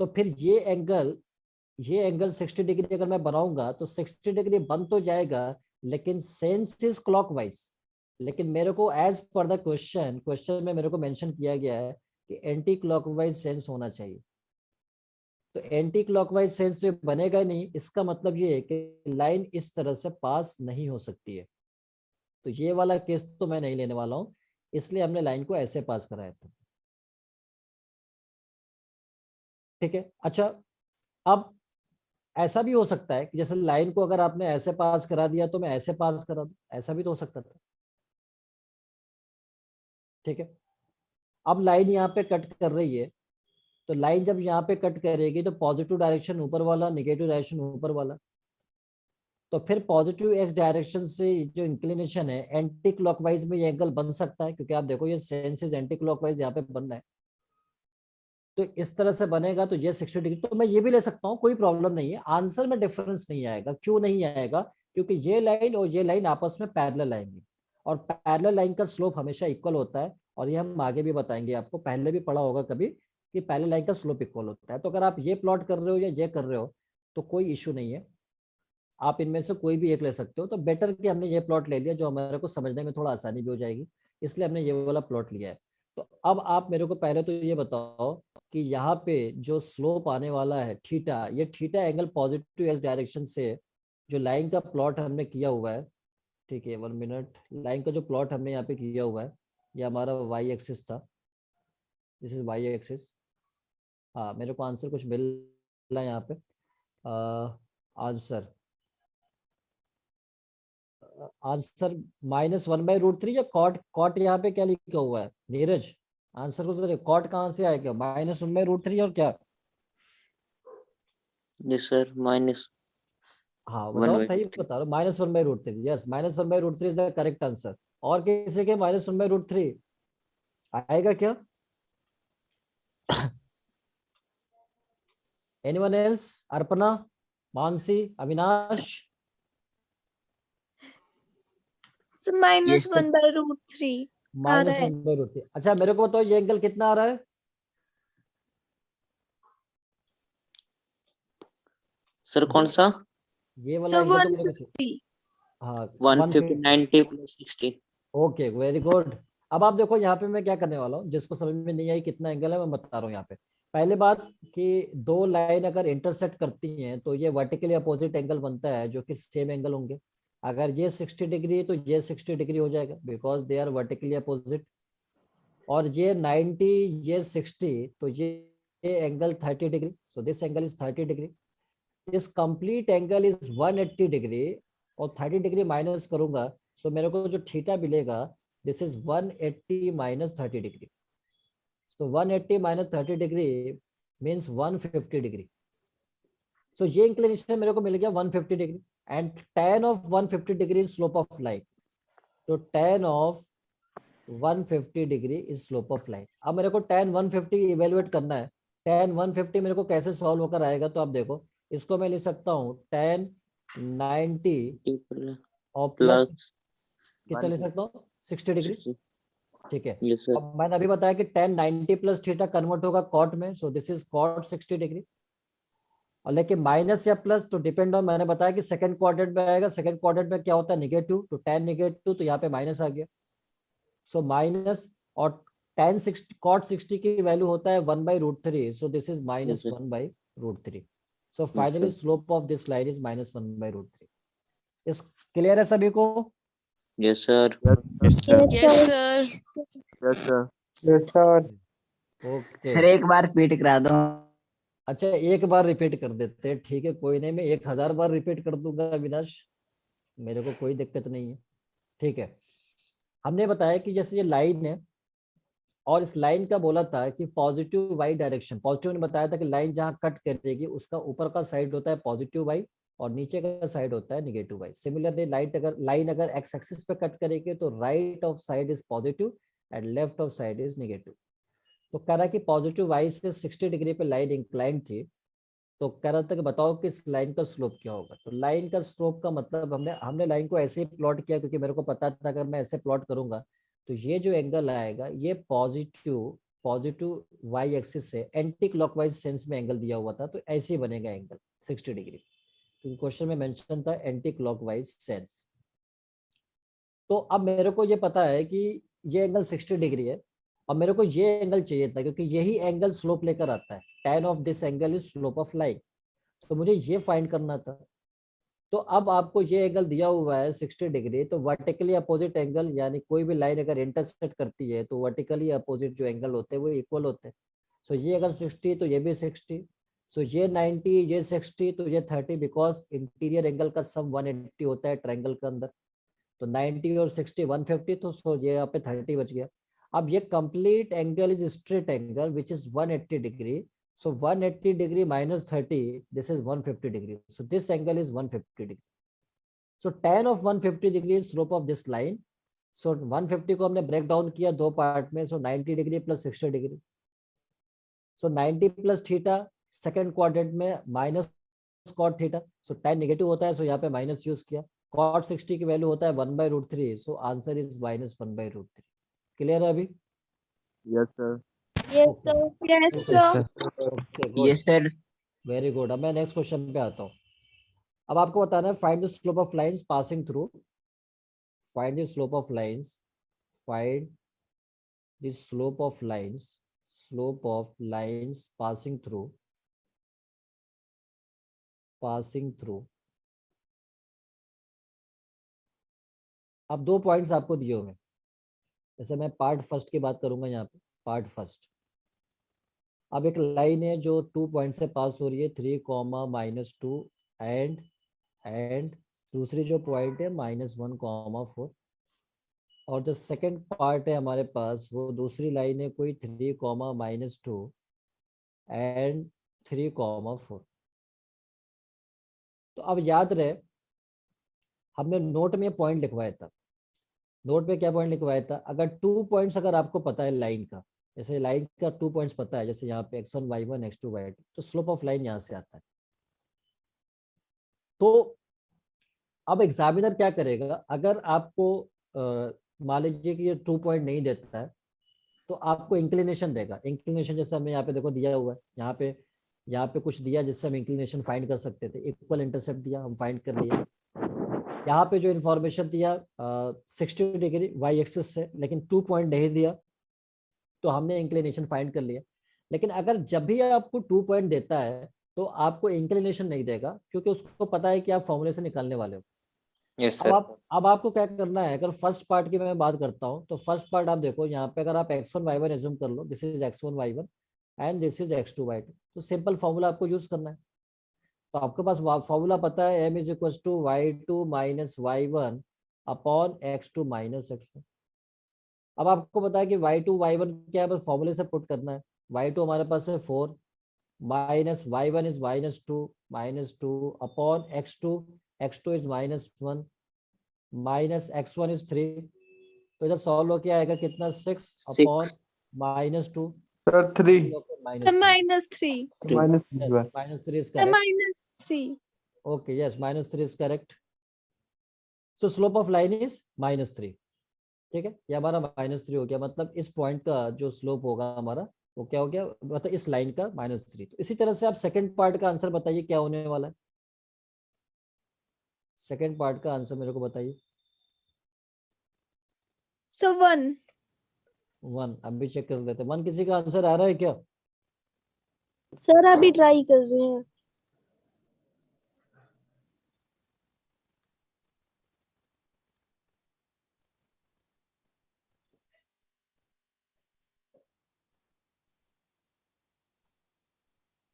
तो फिर ये एंगल 60 डिग्री अगर मैं बनाऊंगा तो 60 डिग्री बन तो जाएगा, लेकिन सेंस इज क्लॉकवाइज। लेकिन मेरे को एज पर द क्वेश्चन में मेरे को मेंशन किया गया है कि एंटी क्लॉकवाइज सेंस होना चाहिए। तो एंटी क्लॉकवाइज सेंस जो बनेगा नहीं, इसका मतलब ये है कि लाइन इस तरह से पास नहीं हो सकती है। तो ये वाला केस तो मैं नहीं लेने वाला हूं, इसलिए हमने लाइन को ऐसे पास कराया था। ठीक है। अच्छा, अब ऐसा भी हो सकता है कि जैसे लाइन को अगर आपने ऐसे पास करा दिया तो मैं ऐसे पास करा दूं, ऐसा भी तो हो सकता था। ठीक है। अब लाइन यहाँ पे कट कर रही है, तो लाइन जब यहाँ पे कट करेगी तो पॉजिटिव डायरेक्शन ऊपर वाला, नेगेटिव डायरेक्शन ऊपर वाला। तो फिर पॉजिटिव एक्स डायरेक्शन से जो इंक्लिनेशन है एंटी क्लॉकवाइज में ये एंगल बन सकता है, क्योंकि आप देखो ये सेंस एंटी क्लॉकवाइज यहाँ पे बन रहा है। तो इस तरह से बनेगा तो ये 60 डिग्री, तो मैं ये भी ले सकता हूँ, कोई प्रॉब्लम नहीं है। आंसर में डिफरेंस नहीं आएगा। क्यों नहीं आएगा? क्योंकि ये लाइन और ये लाइन आपस में पैरेलल आएंगी, और पैरेलल लाइन का स्लोप हमेशा इक्वल होता है। और ये हम आगे भी बताएंगे, आपको पहले भी पढ़ा होगा कभी कि पैरेलल लाइन का स्लोप इक्वल होता है। तो अगर आप ये प्लॉट कर रहे हो या ये कर रहे हो तो कोई इशू नहीं है, आप इनमें से कोई भी एक ले सकते हो। तो बेटर कि हमने ये प्लॉट ले लिया, जो हमारे को समझने में थोड़ा आसानी भी हो जाएगी, इसलिए हमने ये वाला प्लॉट लिया है। तो अब आप मेरे को पहले तो ये बताओ कि यहाँ पे जो स्लोप आने वाला है थीटा, ये theta angle positive x direction से जो लाइन का प्लॉट हमने किया हुआ है, ठीक है 1 मिनट, लाइन का जो प्लॉट हमने यहाँ पे किया हुआ है, ये हमारा वाई एक्सिस था, दिस इज वाई एक्सिस। हाँ, मेरे को आंसर कुछ मिल रहा है यहाँ पे। आंसर -1/√3 या कॉट यहाँ पे क्या लिखा हुआ है नीरज? आंसर को तो कॉट कहाँ से आएगा? -1/√3 और क्या? यस सर, माइनस हाँ बताओ, सही बता रहा हूँ, -1/√3। Yes, -1/√3 is the correct answer. और किसी के -1/√3 आएगा क्या? Anyone else? Arpana, Mansi, Avinash? So -1/√3 आ रहा है। -1/√3। अच्छा मेरे को बताओ, ये एंगल कितना आ रहा है? सर कौन सा? ये वाला So एंगल तो मेरे को 150. हाँ 150 90 + 60। Okay, very good. अब आप देखो यहाँ पे मैं क्या करने वाला हूँ, जिसको समझ में नहीं आई कितना एंगल है मैं बता रहा हूँ यहाँ पे। पहले बात कि दो लाइन अगर इंटरसेक्ट करती हैं तो ये वर्टिकली अपोजिट एंगल बनता है, जो कि सेम एंगल होंगे। अगर ये 60 डिग्री है तो ये 60 डिग्री हो जाएगा, because they are vertically opposite. और ये 90, ये 60, तो ये angle 30 degree, so this angle is 30 degree. This complete angle is 180 degree, और 30 डिग्री माइनस करूंगा, सो मेरे को जो थीटा मिलेगा this is 180 - 30 degree. So 180 - 30 degree means 150 degree. So ये इंक्लिनेशन मेरे को मिल गया 150 degree, and tan of 150 degree is slope of line. तो tan of 150 degree is slope of line. अब मेरे को tan 150 इवेल्युएट करना है। tan 150 मेरे को कैसे सॉल्व होकर आएगा? तो आप देखो, इसको मैं लिख सकता हूँ tan 90 और प्लस कितना लिख सकता हूँ 60 डिग्री। ठीक है। Yes sir. अब मैंने अभी बताया कि tan 90 + थीटा कन्वर्ट होगा कॉट में, so this is cot 60 degree. और लेकिन माइनस या प्लस तो डिपेंड ऑन, मैंने बताया कि सेकंड क्वाड्रेंट में आएगा। सेकंड क्वाड्रेंट में क्या होता है? नेगेटिव, तो tan नेगेटिव, तो यहाँ पे माइनस आ गया, सो माइनस। और tan 60 cot 60 की वैल्यू होता है 1/√3, सो this is -1/√3। So finally slope of this line is -1/√3। इस क्लियर है सभी को? Yes sir. Yes sir. Yes sir. Yes sir. Okay. Sir एक बार रिपीट करा दो। अच्छा एक बार रिपीट कर देते हैं, ठीक है, कोई नहीं, मैं 1000 बार रिपीट कर दूंगा अविनाश, मेरे को कोई दिक्कत नहीं है। ठीक है। हमने बताया कि जैसे ये लाइन है, और इस लाइन का बोला था कि पॉजिटिव वाई डायरेक्शन, पॉजिटिव ने बताया था कि लाइन जहां कट करेगी उसका ऊपर का साइड होता है पॉजिटिव वाई और नीचे का साइड होता है नेगेटिव वाई। सिमिलरली लाइन अगर एक्स एक्सिस पे कट करेगी तो right of side is positive and left of side is negative. तो कह रहा कि पॉजिटिव वाई से 60 डिग्री पे लाइन इंक्लाइन थी, तो कह रहा था कि बताओ कि इस लाइन का स्लोप क्या होगा। तो लाइन का स्लोप का मतलब हमने लाइन को ऐसे ही प्लॉट किया, क्योंकि मेरे को पता था अगर मैं ऐसे प्लॉट करूंगा तो ये जो एंगल आएगा ये पॉजिटिव वाई एक्सिस से एंटी क्लॉकवाइज सेंस में एंगल दिया हुआ था, तो ऐसे ही बनेगा एंगल 60 डिग्री, क्योंकि क्वेश्चन में मेंशन था एंटी क्लॉकवाइज सेंस। तो अब मेरे को ये पता है कि ये एंगल 60 डिग्री है, और मेरे को ये एंगल चाहिए था क्योंकि यही एंगल स्लोप लेकर आता है। tan of this angle is slope of line, तो मुझे ये फाइंड करना था। तो अब आपको ये एंगल दिया हुआ है 60 डिग्री, तो वर्टिकली अपोजिट एंगल, यानी कोई भी लाइन अगर इंटरसेक्ट करती है तो वर्टिकली अपोजिट जो एंगल होते हैं वो इक्वल होते हैं। सो ये अगर 60 तो ये भी 60, सो ये 90, ये 60, तो ये 30, बिकॉज इंटीरियर एंगल का सम 180 होता है ट्रायंगल के अंदर। तो 90 और 60 150, तो सो ये यहाँ पे 30 बच गया। अब ये complete angle is straight angle which is 180 degree, so 180 degree minus 30, this is 150 degree, so this angle is 150 degree. So tan of 150 degree is slope of this line. So 150 को हमने ब्रेक डाउन किया दो part में, so 90 degree plus 60 degree, so 90 plus theta second quadrant में minus cot theta, so tan negative होता है, सो यहाँ पे माइनस यूज किया। कॉट 60 की वैल्यू होता है 1/√3, सो आंसर इज -1/√3। क्लियर है अभी? Yes, sir. Yes, sir. Yes, sir. Okay, good. Yes, sir. Very good. अब मैं नेक्स्ट क्वेश्चन पे आता हूँ। अब आपको बताना है find the slope of lines passing through, find the slope of lines, find the slope of lines passing through. अब दो पॉइंट्स आपको दिए हुए हैं, जैसे मैं पार्ट फर्स्ट की बात करूंगा यहाँ पे, पार्ट फर्स्ट। अब एक लाइन है जो 2 पॉइंट से पास हो रही है, 3, -2 एंड दूसरी जो पॉइंट है -1, 4, और जो सेकंड पार्ट है हमारे पास वो दूसरी लाइन है कोई 3, -2 एंड 3, 4। तो अब याद रहे हमने नोट में पॉइंट लिखवाया था। नोट पे क्या पॉइंट लिखवाया था? अगर 2 पॉइंट्स अगर आपको पता है लाइन का, जैसे लाइन का 2 पॉइंट्स पता है, जैसे यहाँ पे x1 y1 x2 y2, तो स्लोप ऑफ लाइन यहाँ से आता है। तो अब एग्जामिनर क्या करेगा, अगर आपको मान लीजिए कि ये 2 पॉइंट नहीं देता है तो आपको इंक्लिनेशन देगा। इंक्लिनेशन जैसे हमें यहाँ पे देखो दिया हुआ है, यहाँ पे कुछ दिया जिससे हम इंक्लिनेशन फाइंड कर सकते थे। इक्वल इंटरसेप्ट दिया, हम फाइंड कर लिया। यहाँ पे जो इन्फॉर्मेशन दिया 60 डिग्री वाई एक्सिस से, लेकिन 2 पॉइंट नहीं दिया तो हमने इंक्लिनेशन फाइंड कर लिया। लेकिन अगर जब भी आपको 2 पॉइंट देता है तो आपको इंक्लिनेशन नहीं देगा, क्योंकि उसको पता है कि आप फॉर्मूले से निकालने वाले हो। Yes, sir. अब आपको क्या करना है, अगर फर्स्ट पार्ट की मैं बात करता हूँ तो फर्स्ट पार्ट आप देखो, यहाँ पे अगर आप x1 y1 एज्यूम कर लो, this is x1 y1 and this is x2 y2, तो सिंपल फॉर्मूला आपको यूज करना है। तो आपके पास फॉर्मूला पता है, m = y2 - y1 upon x2 - x1। अब आपको पता है कि y2 y1 क्या है, बस फॉर्मूले से पुट करना है। y2 हमारे पास है 4 minus y1 is -2 upon x2 is -1 minus x1 is 3। तो इधर सॉल्व होके आएगा कितना, 6 upon 6. -2 Sir, 3. The -3. -3. -3 is The correct. -3. Okay, yes, -3 is correct. So slope of line is -3। ठीक है, ये हमारा -3 हो गया, मतलब इस पॉइंट का जो स्लोप होगा हमारा वो क्या हो गया, मतलब इस लाइन का -3। तो इसी तरह से आप सेकंड पार्ट का आंसर बताइए क्या होने वाला है। सेकंड पार्ट का आंसर मेरे को बताइए। So 1. 1 अब भी चेक कर लेते हैं। 1 किसी का आंसर आ रहा है क्या? सर अभी ट्राई कर रहे हैं।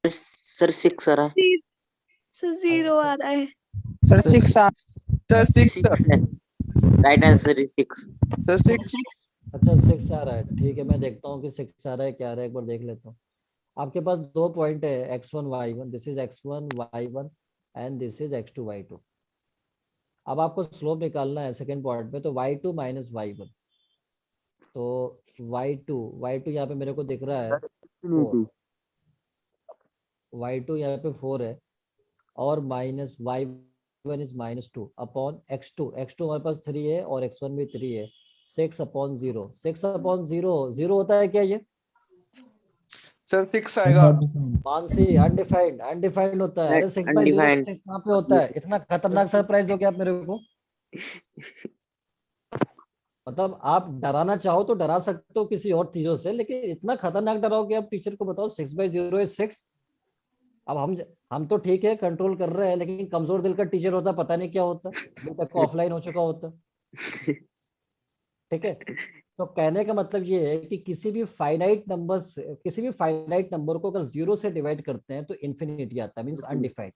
Sir, 6 आ रहा है। So 0 आ रहा है। Sir 6 Sir, 6, sir. Right answer is 6. Sir, 6. अच्छा 6 आ रहा है, ठीक है, मैं देखता हूँ कि 6 आ रहा है क्या आ रहा है, एक बार देख लेता हूँ। आपके पास 2 पॉइंट है, x1 y1, this is x1 y1 and this is x2 y2। अब आपको स्लोप निकालना है सेकंड पॉइंट पे, तो y2 - y1, तो y2 यहाँ पे मेरे को दिख रहा है 4, y2 यहाँ पे 4 है, और minus y1 is -2 upon x2 हमारे पास 3 है और x1 भी 3 है, 6/0, 6/0 0 होता है क्या ये? सर 6 आएगा। मानसी अनडिफाइंड, अनडिफाइंड होता है। अरे 6/0 Undefined. 6 कहाँ पे होता है? इतना खतरनाक सरप्राइज हो गया आप मेरे को। मतलब आप डराना चाहो तो डरा सकते हो किसी और चीजों से, लेकिन इतना खतरनाक डराओ कि आप टीचर को बताओ 6/0 is 6। अब हम तो ठीक है कंट्रोल कर रहे हैं, लेकिन कमजोर दिल का टीचर होता पता नहीं क्या होता, अभी तक को ऑफलाइन हो चुका होता। ठीक है, तो कहने का मतलब ये है कि किसी भी फाइनाइट नंबर को अगर 0 से डिवाइड करते हैं तो इन्फिनिटी आता है, means undefined.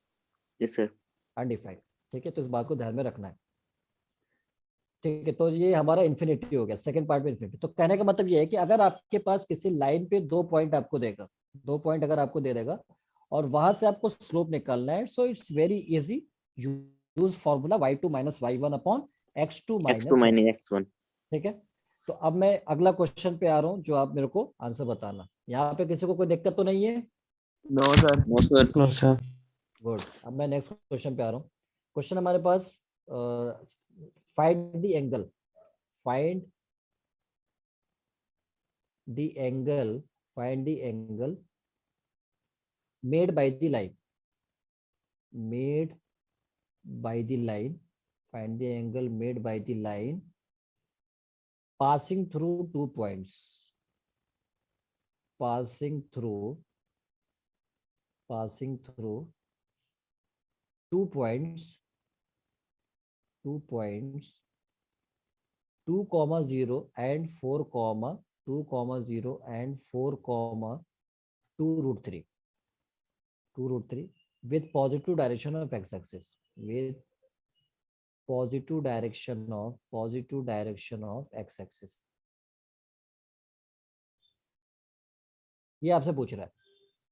Yes, sir. Undefined, ठीक है, तो इस बात को ध्यान में रखना है। ठीक है, तो ये हमारा इन्फिनिटी हो गया, सेकंड पार्ट में इन्फिनिटी। तो कहने का मतलब ये है कि अगर आपके पास किसी लाइन पे 2 पॉइंट आपको देगा, 2 पॉइंट अगर आपको दे देगा और वहां से आपको स्लोप निकालना है, so it's very easy, use formula y2 - y1 upon x2 - X2 minus X1. ठीक है। तो अब मैं अगला क्वेश्चन पे आ रहा हूँ, जो आप मेरे को आंसर बताना। यहाँ पे किसी को कोई दिक्कत तो नहीं है? No sir. No, sir. No sir. Good. अब मैं नेक्स्ट क्वेश्चन पे आ रहा हूँ। क्वेश्चन हमारे पास find the angle, find the angle, find the angle made by the line, made by the line, find the angle made by the line passing through 2 points, passing through 2 points, 2,0 and 4,2,0 and 4,2√3, 2√3 with positive direction of x-axis, with positive direction of x-axis। ये आपसे पूछ रहा है,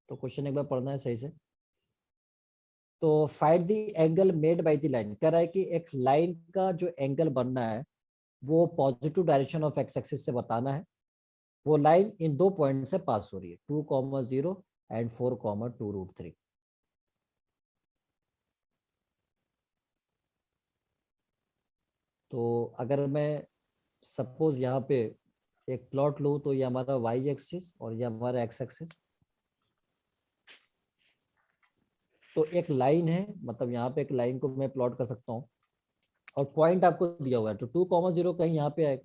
तो question एक बार पढ़ना है सही से। तो find the angle made by the line, कह रहा है कि एक लाइन का जो एंगल बनना है वो positive direction of X axis से बताना है। वो लाइन इन 2 पॉइंट से पास हो रही है, 2,0 एंड 4,2√3। तो अगर मैं सपोज यहाँ पे एक प्लॉट लूँ, तो ये हमारा वाई एक्सिस और ये हमारा एक्स एक्सिस। तो एक लाइन है, मतलब यहाँ पे एक लाइन को मैं प्लॉट कर सकता हूँ और पॉइंट आपको दिया हुआ है, तो 2,0 कहीं यहाँ पे आएगा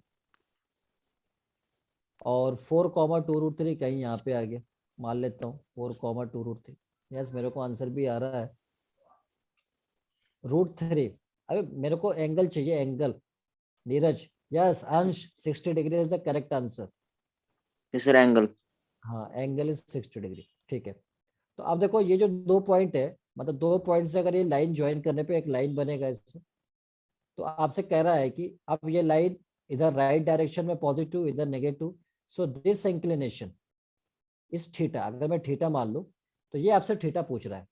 और 4,2√3 कहीं यहाँ पे आ गया। मान लेता हूँ 4,2√3। यस, मेरे को आंसर भी आ रहा है √3। अबे मेरे को एंगल चाहिए, एंगल। नीरज, यस, अंश 60 degree is the correct answer. Yes, sir. Angle. हाँ, एंगल इज 60 डिग्री। ठीक है, तो अब देखो ये जो 2 पॉइंट है, मतलब 2 पॉइंट से अगर ये लाइन ज्वाइन करने पे एक लाइन बनेगा इससे, तो आपसे कह रहा है कि अब ये लाइन इधर राइट डायरेक्शन में पॉजिटिव, इधर नेगेटिव, सो दिस इंक्लिनेशन इस थीटा, अगर मैं थीटा मान लूं तो ये आपसे थीटा पूछ रहा है।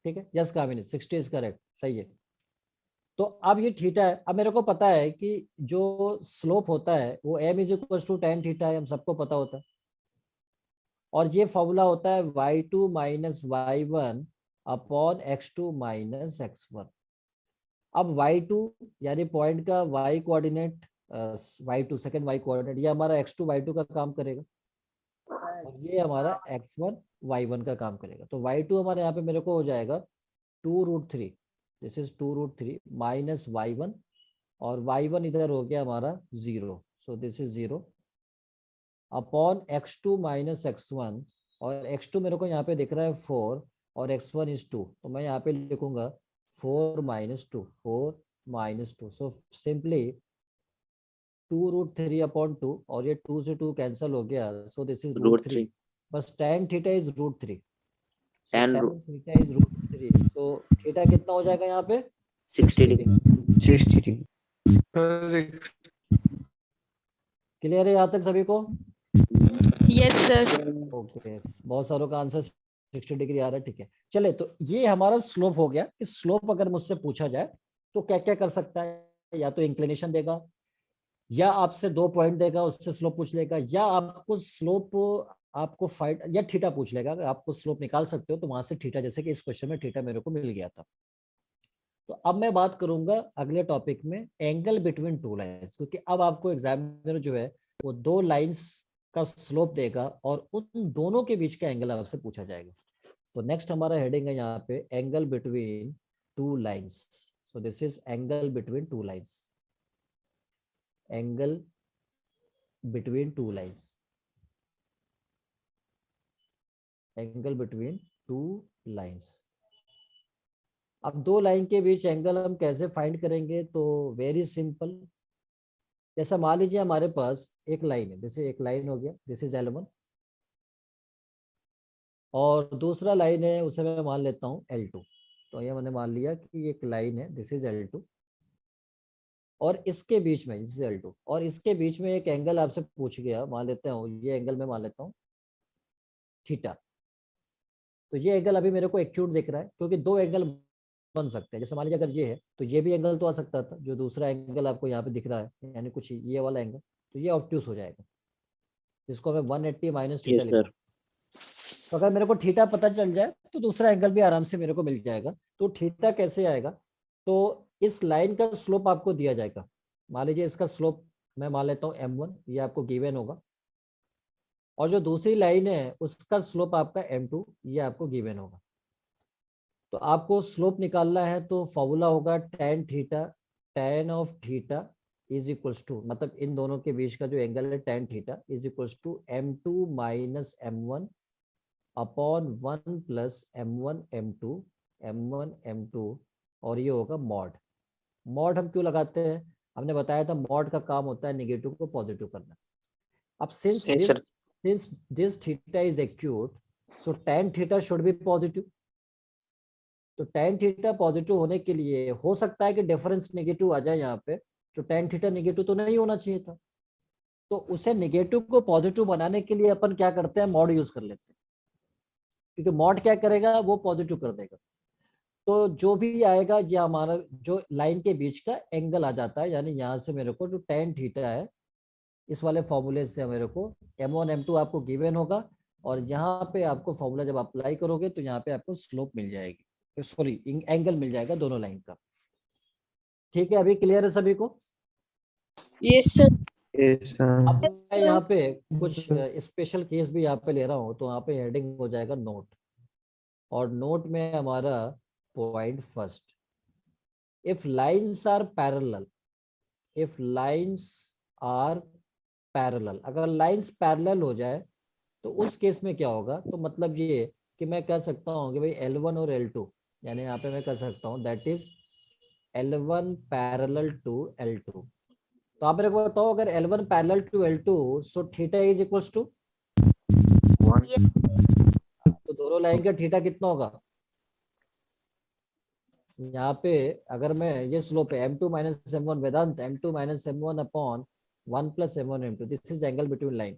ठीक है, यस कामिनी, 60 इज करेक्ट, सही है। तो अब ये थीटा है। अब मेरे को पता है कि जो स्लोप होता है वो m = tan थीटा है, हम सबको पता होता है। और ये फॉर्मूला होता है y2 - y1 upon x2 - x1। अब y2 यानी पॉइंट का y coordinate, y2 second y coordinate, ये हमारा x2 y2 का काम करेगा और ये हमारा x1 y1 का काम करेगा। तो y2 हमारे यहाँ पे मेरे को हो जाएगा 2√3, दिस इज 2√3 माइनस y1, और y1 इधर हो गया हमारा 0, सो this is 0 upon x2 - x1, और x2 मेरे को यहाँ पे दिख रहा है 4 और x1 इज 2, तो मैं यहाँ पे लिखूंगा 4 - 2, 4 - 2, सो सिंपली 2√3 अपॉन 2, और ये 2 से 2 कैंसिल हो गया, सो दिस इज √3, बस tan theta is √3, Tan theta is √3, so theta कितना हो जाएगा यहाँ पे 60 डिग्री। 60 डिग्री। क्लियर है यहाँ तक सभी को? Yes, sir. ओके, बहुत सारों का आंसर 60 डिग्री आ रहा है। ठीक है, चले, तो ये हमारा स्लोप हो गया। इस स्लोप अगर मुझसे पूछा जाए तो क्या क्या कर सकता है, या तो इंक्लिनेशन देगा, या आपसे 2 पॉइंट देगा उससे स्लोप पूछ लेगा, या आपको स्लोप आपको फाइंड, या थीटा पूछ लेगा। अगर आपको स्लोप निकाल सकते हो तो वहां से थीटा, जैसे कि इस क्वेश्चन में थीटा मेरे को मिल गया था। तो अब मैं बात करूंगा अगले टॉपिक में एंगल बिटवीन टू लाइंस, क्योंकि अब आपको एग्जामिनर जो है वो दो लाइंस का स्लोप देगा और उन दोनों के बीच का एंगल आपसे पूछा जाएगा। तो नेक्स्ट हमारा हेडिंग है यहाँ पे angle between two lines. So this is angle between two lines, angle between two lines, angle between two lines. अब दो लाइन के बीच एंगल हम कैसे फाइंड करेंगे? तो वेरी सिंपल। जैसा मान लीजिए हमारे पास एक लाइन है, जैसे एक लाइन हो गया, दिस इज L1, और दूसरा लाइन है उसे मैं मान लेता हूँ L2। तो ये मैंने मान लिया कि एक लाइन है, दिस इज L2, और इसके बीच में, दिस इज L2, और इसके बीच में एक एंगल आपसे पूछ गया, मान लेता हूँ ये एंगल मैं मान लेता हूँ थीटा। तो ये एंगल अभी मेरे को एक्यूट दिख रहा है, क्योंकि दो एंगल बन सकते हैं। जैसे मान लीजिए अगर ये है तो ये भी एंगल तो आ सकता था, जो दूसरा एंगल आपको यहाँ पे दिख रहा है, यानी कुछ ये वाला एंगल, तो ये ऑब्ट्यूस हो जाएगा, जिसको मैं 180 माइनस थीटा Yes, लिखा। sir. तो अगर मेरे को थीटा पता चल जाए तो दूसरा एंगल भी आराम से मेरे को मिल जाएगा। तो थीटा कैसे आएगा? तो इस लाइन का स्लोप आपको दिया जाएगा, मान लीजिए इसका स्लोप मैं मान लेता हूँ M1, ये आपको गिवन होगा, और जो दूसरी लाइन है उसका स्लोप आपका M2, ये आपको गिवन होगा। तो आपको स्लोप निकालना है तो फॉर्मूला होगा tan theta, tan of theta is equals to, मतलब इन दोनों के बीच का जो एंगल है tan theta is equals to M2 minus M1 upon 1 plus M1 M2, और ये होगा मॉड। मॉड हम क्यों लगाते हैं? हमने बताया था मॉड का काम होता है नेगेटिव को पॉजिटिव करना। अब since Yes, sir. This theta is acute, so tan theta should be positive. तो tan थीटा पॉजिटिव होने के लिए हो सकता है कि डिफरेंस नेगेटिव आ जाए यहाँ पे, जो tan थीटा नेगेटिव तो नहीं होना चाहिए था। तो उसे नेगेटिव को पॉजिटिव बनाने के लिए अपन क्या करते हैं, मॉड यूज कर लेते हैं, क्योंकि मॉड क्या करेगा, वो पॉजिटिव कर देगा। तो जो भी आएगा ये हमारा जो लाइन के बीच का एंगल आ जाता है, यानी यहाँ से मेरे को जो tan थीटा है, इस वाले फॉर्मूले से मेरे को M1 M2 आपको गिवन होगा, और यहाँ पे आपको फॉर्मूला जब अप्लाई करोगे तो यहाँ पे आपको स्लोप मिल जाएगी, सॉरी एंगल मिल जाएगा दोनों लाइन का। ठीक है, अभी क्लियर है सभी को? Yes, sir. Yes, sir. अब मैं यहाँ पे कुछ स्पेशल केस भी यहाँ पे ले रहा हूँ, तो यहाँ पे हेडिंग हो जाएगा नोट, और नोट में हमारा point first, if lines are parallel, if lines are parallel, अगर लाइंस पैरेलल हो जाए तो उस केस में क्या होगा? तो मतलब ये कि मैं कह सकता हूँ कि भाई L1 और L2, यानी यहाँ पे मैं कह सकता हूँ that is L1 parallel to L2। तो आप मेरे को बताओ, अगर L1 parallel to L2, so theta is equals to 1. तो दोनों लाइन का थीटा कितना होगा? यहाँ पे अगर मैं ये स्लोप है M2 minus M1, Vedant M2 minus M1 upon 1 plus M1 M2, this is angle between line.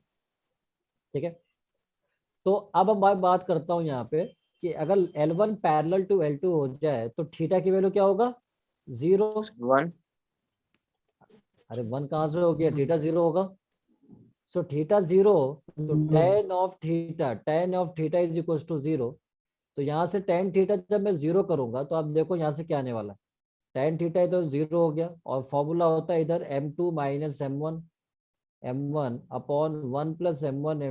ठीक है, तो अब हम बात करता हूँ यहाँ पे कि अगर L1 पैरेलल टू L2 हो जाए तो थीटा की वैल्यू क्या होगा? 0। 1. अरे 1 कहाँ से हो गया? थीटा 0 होगा। सो थीटा 0, तो tan of theta is equal to 0। तो यहाँ से tan थीटा जब मैं 0 करूंगा तो आप देखो यहाँ से क्या आने वाला है, tan थीटा इधर 0 हो गया, और फॉर्मूला होता है इधर M2 minus M1 upon 1 plus M1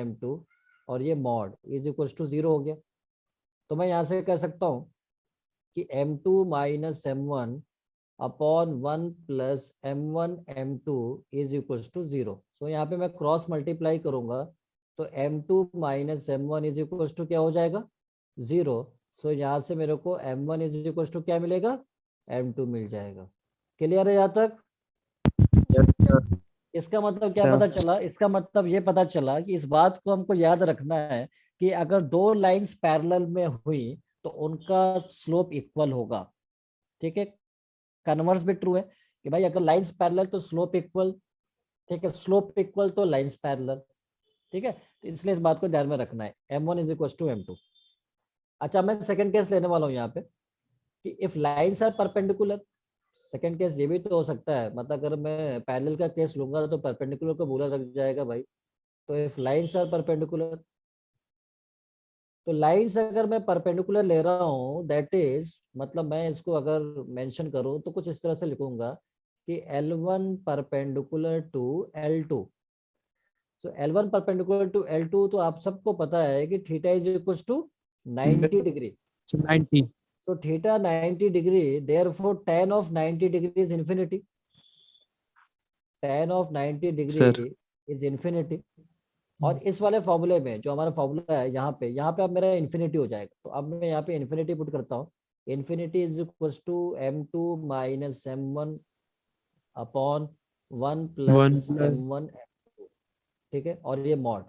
M2, और ये मॉड इज इक्वल टू 0 हो गया। तो मैं यहाँ से कह सकता हूँ कि M2 minus M1 upon 1 plus M1 M2 is equal to 0। So यहाँ पे मैं क्रॉस मल्टीप्लाई करूंगा तो M2 minus M1 is equal to क्या हो जाएगा? 0। सो यहाँ से मेरे को M1 इज इक्वल टू क्या मिलेगा? M2 मिल जाएगा। क्लियर है यहाँ तक? Yes, sir. इसका मतलब क्या अच्छा। पता चला? इसका मतलब ये पता चला कि इस बात को हमको याद रखना है कि अगर दो लाइंस पैरेलल में हुई तो उनका स्लोप इक्वल होगा। ठीक है, कन्वर्स भी ट्रू है कि भाई अगर लाइंस पैरेलल तो स्लोप इक्वल, ठीक है, स्लोप इक्वल तो लाइंस पैरेलल। ठीक है, तो इसलिए इस बात को ध्यान में रखना है, M1 is equal to M2। अच्छा, मैं सेकंड केस लेने वाला हूँ यहाँ पे कि if lines are perpendicular. Second case ये भी तो हो सकता है, मतलब अगर मैं पैरेलल का केस लूंगा तो परपेंडिकुलर को बुरा लग जाएगा भाई। तो इफ लाइंस आर परपेंडिकुलर, तो लाइंस अगर मैं परपेंडिकुलर ले रहा हूँ, दैट इज मतलब मैं इसको अगर मेंशन करूँ तो कुछ इस तरह से लिखूंगा कि L1 perpendicular to L2। So L1 perpendicular to L2, तो आप सबको पता है कि theta is equal to 90 degree. 90. So theta 90 degree, therefore tan of 90 degree is infinity. Tan of 90 Sir. degree is infinity. और इस वाले फॉर्मूले में जो हमारा फॉर्मूला है यहाँ पे अब मेरा इन्फिनिटी हो जाएगा। तो अब मैं यहाँ पे इन्फिनिटी पुट करता हूँ। Infinity is equal to M2 minus M1 upon 1 1 plus plus. M1 M2। ठीक है, और ये मॉड।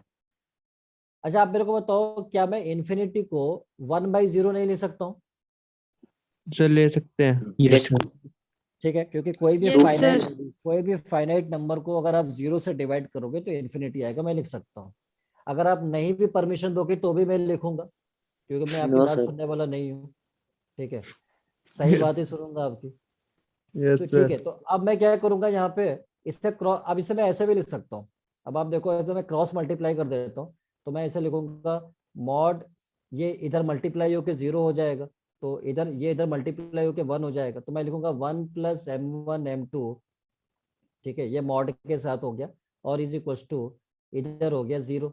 अच्छा आप मेरे को बताओ, क्या मैं इन्फिनिटी को 1/0 नहीं ले सकता हूँ? सर ले सकते हैं. Yes sir. ठीक है, क्योंकि कोई भी Yes, फाइनाइट sir. कोई भी फाइनाइट नंबर को अगर आप 0 से डिवाइड करोगे तो इन्फिनिटी आएगा, मैं लिख सकता हूँ। अगर आप नहीं भी परमिशन दोगे तो भी मैं लिखूंगा, क्योंकि मैं आपकी No, बात sir. सुनने वाला नहीं हूँ। ठीक है, सही बात ही सुनूंगा आपकी। Yes तो sir. ठीक है, तो अब मैं क्या करूंगा यहाँ पे, इससे क्रॉस, अब इसे मैं ऐसे भी लिख सकता हूँ। अब आप देखो, ऐसे मैं क्रॉस मल्टीप्लाई कर देता हूँ, तो मैं ऐसे लिखूंगा मॉड, ये इधर मल्टीप्लाई होके 0 हो जाएगा, तो इधर ये इधर मल्टीप्लाई होके 1 हो जाएगा, तो मैं लिखूंगा 1 प्लस M1 M2। ठीक है, ये मॉड के साथ हो गया, और इज इक्वल टू इधर हो गया 0।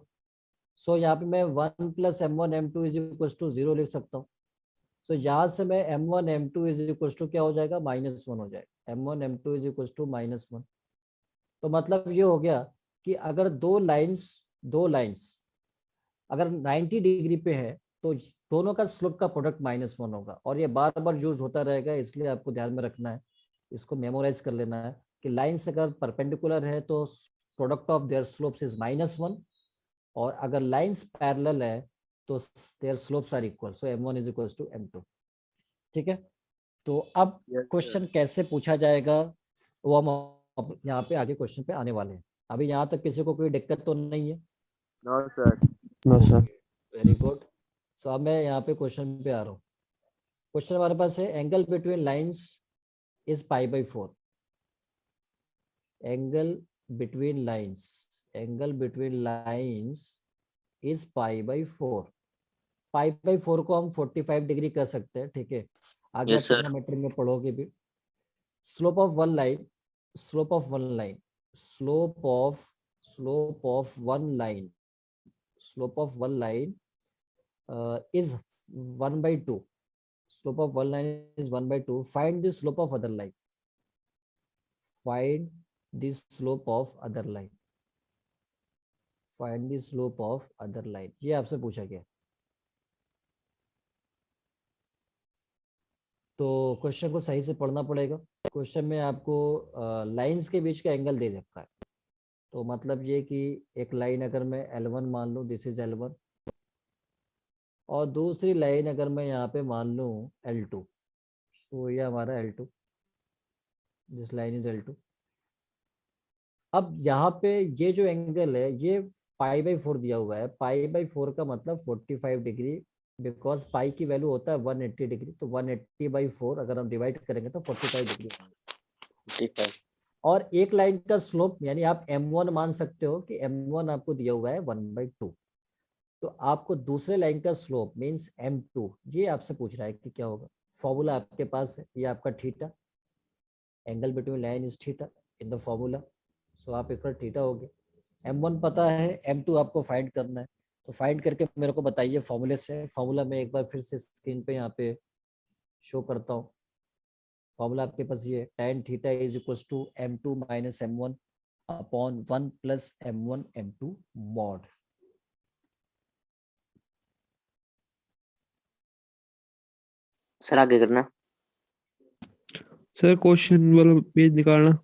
सो यहाँ पे मैं 1 plus M1 M2 is equal to 0 लिख सकता हूँ। सो यहाँ से मैं M1 M2 is equal to क्या हो जाएगा, -1 हो जाएगा। M1 M2 is equal to -1। तो मतलब ये हो गया कि अगर दो लाइंस अगर 90 डिग्री पे है तो दोनों का स्लोप का प्रोडक्ट -1 होगा, और ये बार बार यूज होता रहेगा, इसलिए आपको ध्यान में रखना है, इसको मेमोराइज कर लेना है कि लाइंस अगर परपेंडिकुलर है तो product of their slopes is -1, और अगर लाइंस पैरेलल है तो their slopes are equal, so M1 is equal to M2। ठीक है, तो अब Yes, sir. क्वेश्चन कैसे पूछा जाएगा वो हम अब यहाँ पे आगे क्वेश्चन पे आने वाले हैं। अभी यहाँ तक किसी को कोई दिक्कत तो नहीं है? No, sir. No sir. Very good. So अब मैं यहाँ पे क्वेश्चन पे आ रहा हूँ। क्वेश्चन हमारे पास है, angle between lines is π/4। Angle between lines is π/4। π/4 को हम 45 डिग्री कर सकते हैं। ठीक है, आगे आप Yes, sir. ट्रिग्नोमेट्री में पढ़ोगे भी। Slope of one line slope of one line slope of one line slope of one line is 1/2। slope of one line is 1/2। find the slope of other line find the slope of other line find the slope of other line, ये आपसे पूछा गया। तो question को सही से पढ़ना पड़ेगा। क्वेश्चन में आपको लाइंस के बीच का एंगल दे रखा है। तो मतलब ये कि एक लाइन अगर मैं L1 मान लूँ, दिस इज L1, और दूसरी लाइन अगर मैं यहाँ पे मान लूँ L2, तो ये हमारा L2, this line is L2। अब यहाँ पे ये जो एंगल है ये π/4 दिया हुआ है। π/4 का मतलब 45 डिग्री, बिकॉज पाई की वैल्यू होता है 180 डिग्री, तो 180/4 अगर हम डिवाइड करेंगे तो 45 डिग्री। 55. और एक लाइन का स्लोप यानी आप M1 मान सकते हो कि M1 आपको दिया हुआ है 1/2, तो आपको दूसरे लाइन का स्लोप मीन्स M2, ये आपसे पूछ रहा है कि क्या होगा। फॉर्मूला आपके पास है, ये आपका theta, angle between line is theta in the formula. So आप एक बार थीटा हो गया, M1 पता है, M2 आपको फाइंड करना है। तो फाइंड करके मेरे को बताइए फॉर्मूले से। फॉर्मूला मैं एक बार फिर से स्क्रीन पे यहाँ पे शो करता हूँ। फॉर्मूला आपके पास ये tan theta is equal to M2 minus M1 upon 1 plus M1 M2 mod. Sir आगे करना. सर क्वेश्चन वाला पेज निकालना.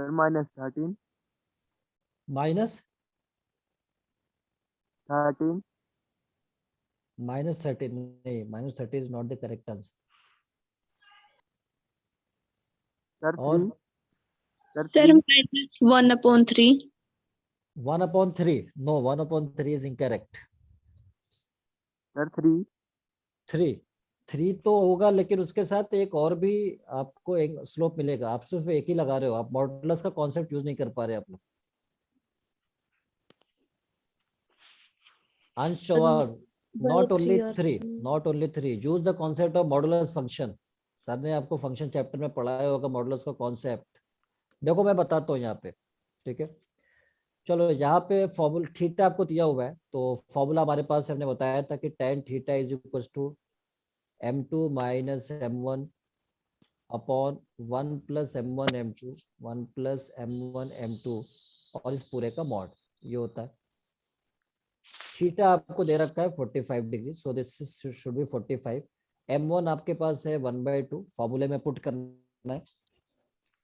सर -13 माइनस 13 -13 नहीं, -13 is not the correct answer. Sir और 3 sir Sir, 3 -1/3. 1/3 no, 1/3 is incorrect. Sir 3 3 तो होगा, लेकिन उसके साथ एक और भी आपको एक स्लोप मिलेगा। आप सिर्फ एक ही लगा रहे हो, आप मॉडुलस का कॉन्सेप्ट यूज नहीं कर पा रहे आप लोग। अंश Chauhan, not only 3, not only 3, use the concept of modulus function। Sir ने आपको फंक्शन चैप्टर में पढ़ाया होगा मॉडुलस का कॉन्सेप्ट। देखो मैं बताता हूँ यहाँ पे, ठीक है। चलो यहाँ पे फॉर्मूला थीटा आपको दिया हुआ है, तो फॉर्मूला हमारे पास हमने बताया था कि tan theta is equal to m2 minus m1 upon 1 plus m1 m2 1 plus m1 m2 और इस पूरे का मॉड, ये होता है। थीटा आपको दे रखा है 45 degree, so this should be 45। m1 आपके पास है 1/2, फॉर्मूले में पुट करना है,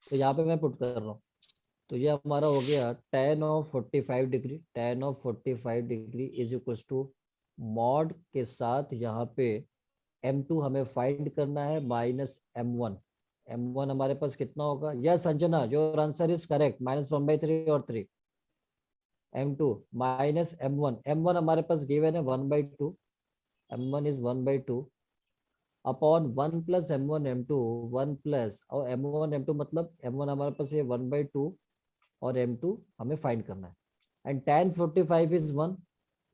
तो यहाँ पे मैं पुट कर रहा हूँ। तो ये हमारा हो गया tan of 45 degree, tan of 45 degree is equal to mod के साथ यहाँ पे m2 हमें फाइंड करना है माइनस m1। m1 हमारे पास कितना होगा? Yes Anjana, your answer is correct, -1/3 और 3। m2 माइनस m1 हमारे पास गिवन है 1/2, m1 is 1/2 upon 1 plus m1 m2 1 plus, और m1 m2 मतलब m1 हमारे पास ये 1/2 और m2 हमें फाइंड करना है। And tan 45 is 1,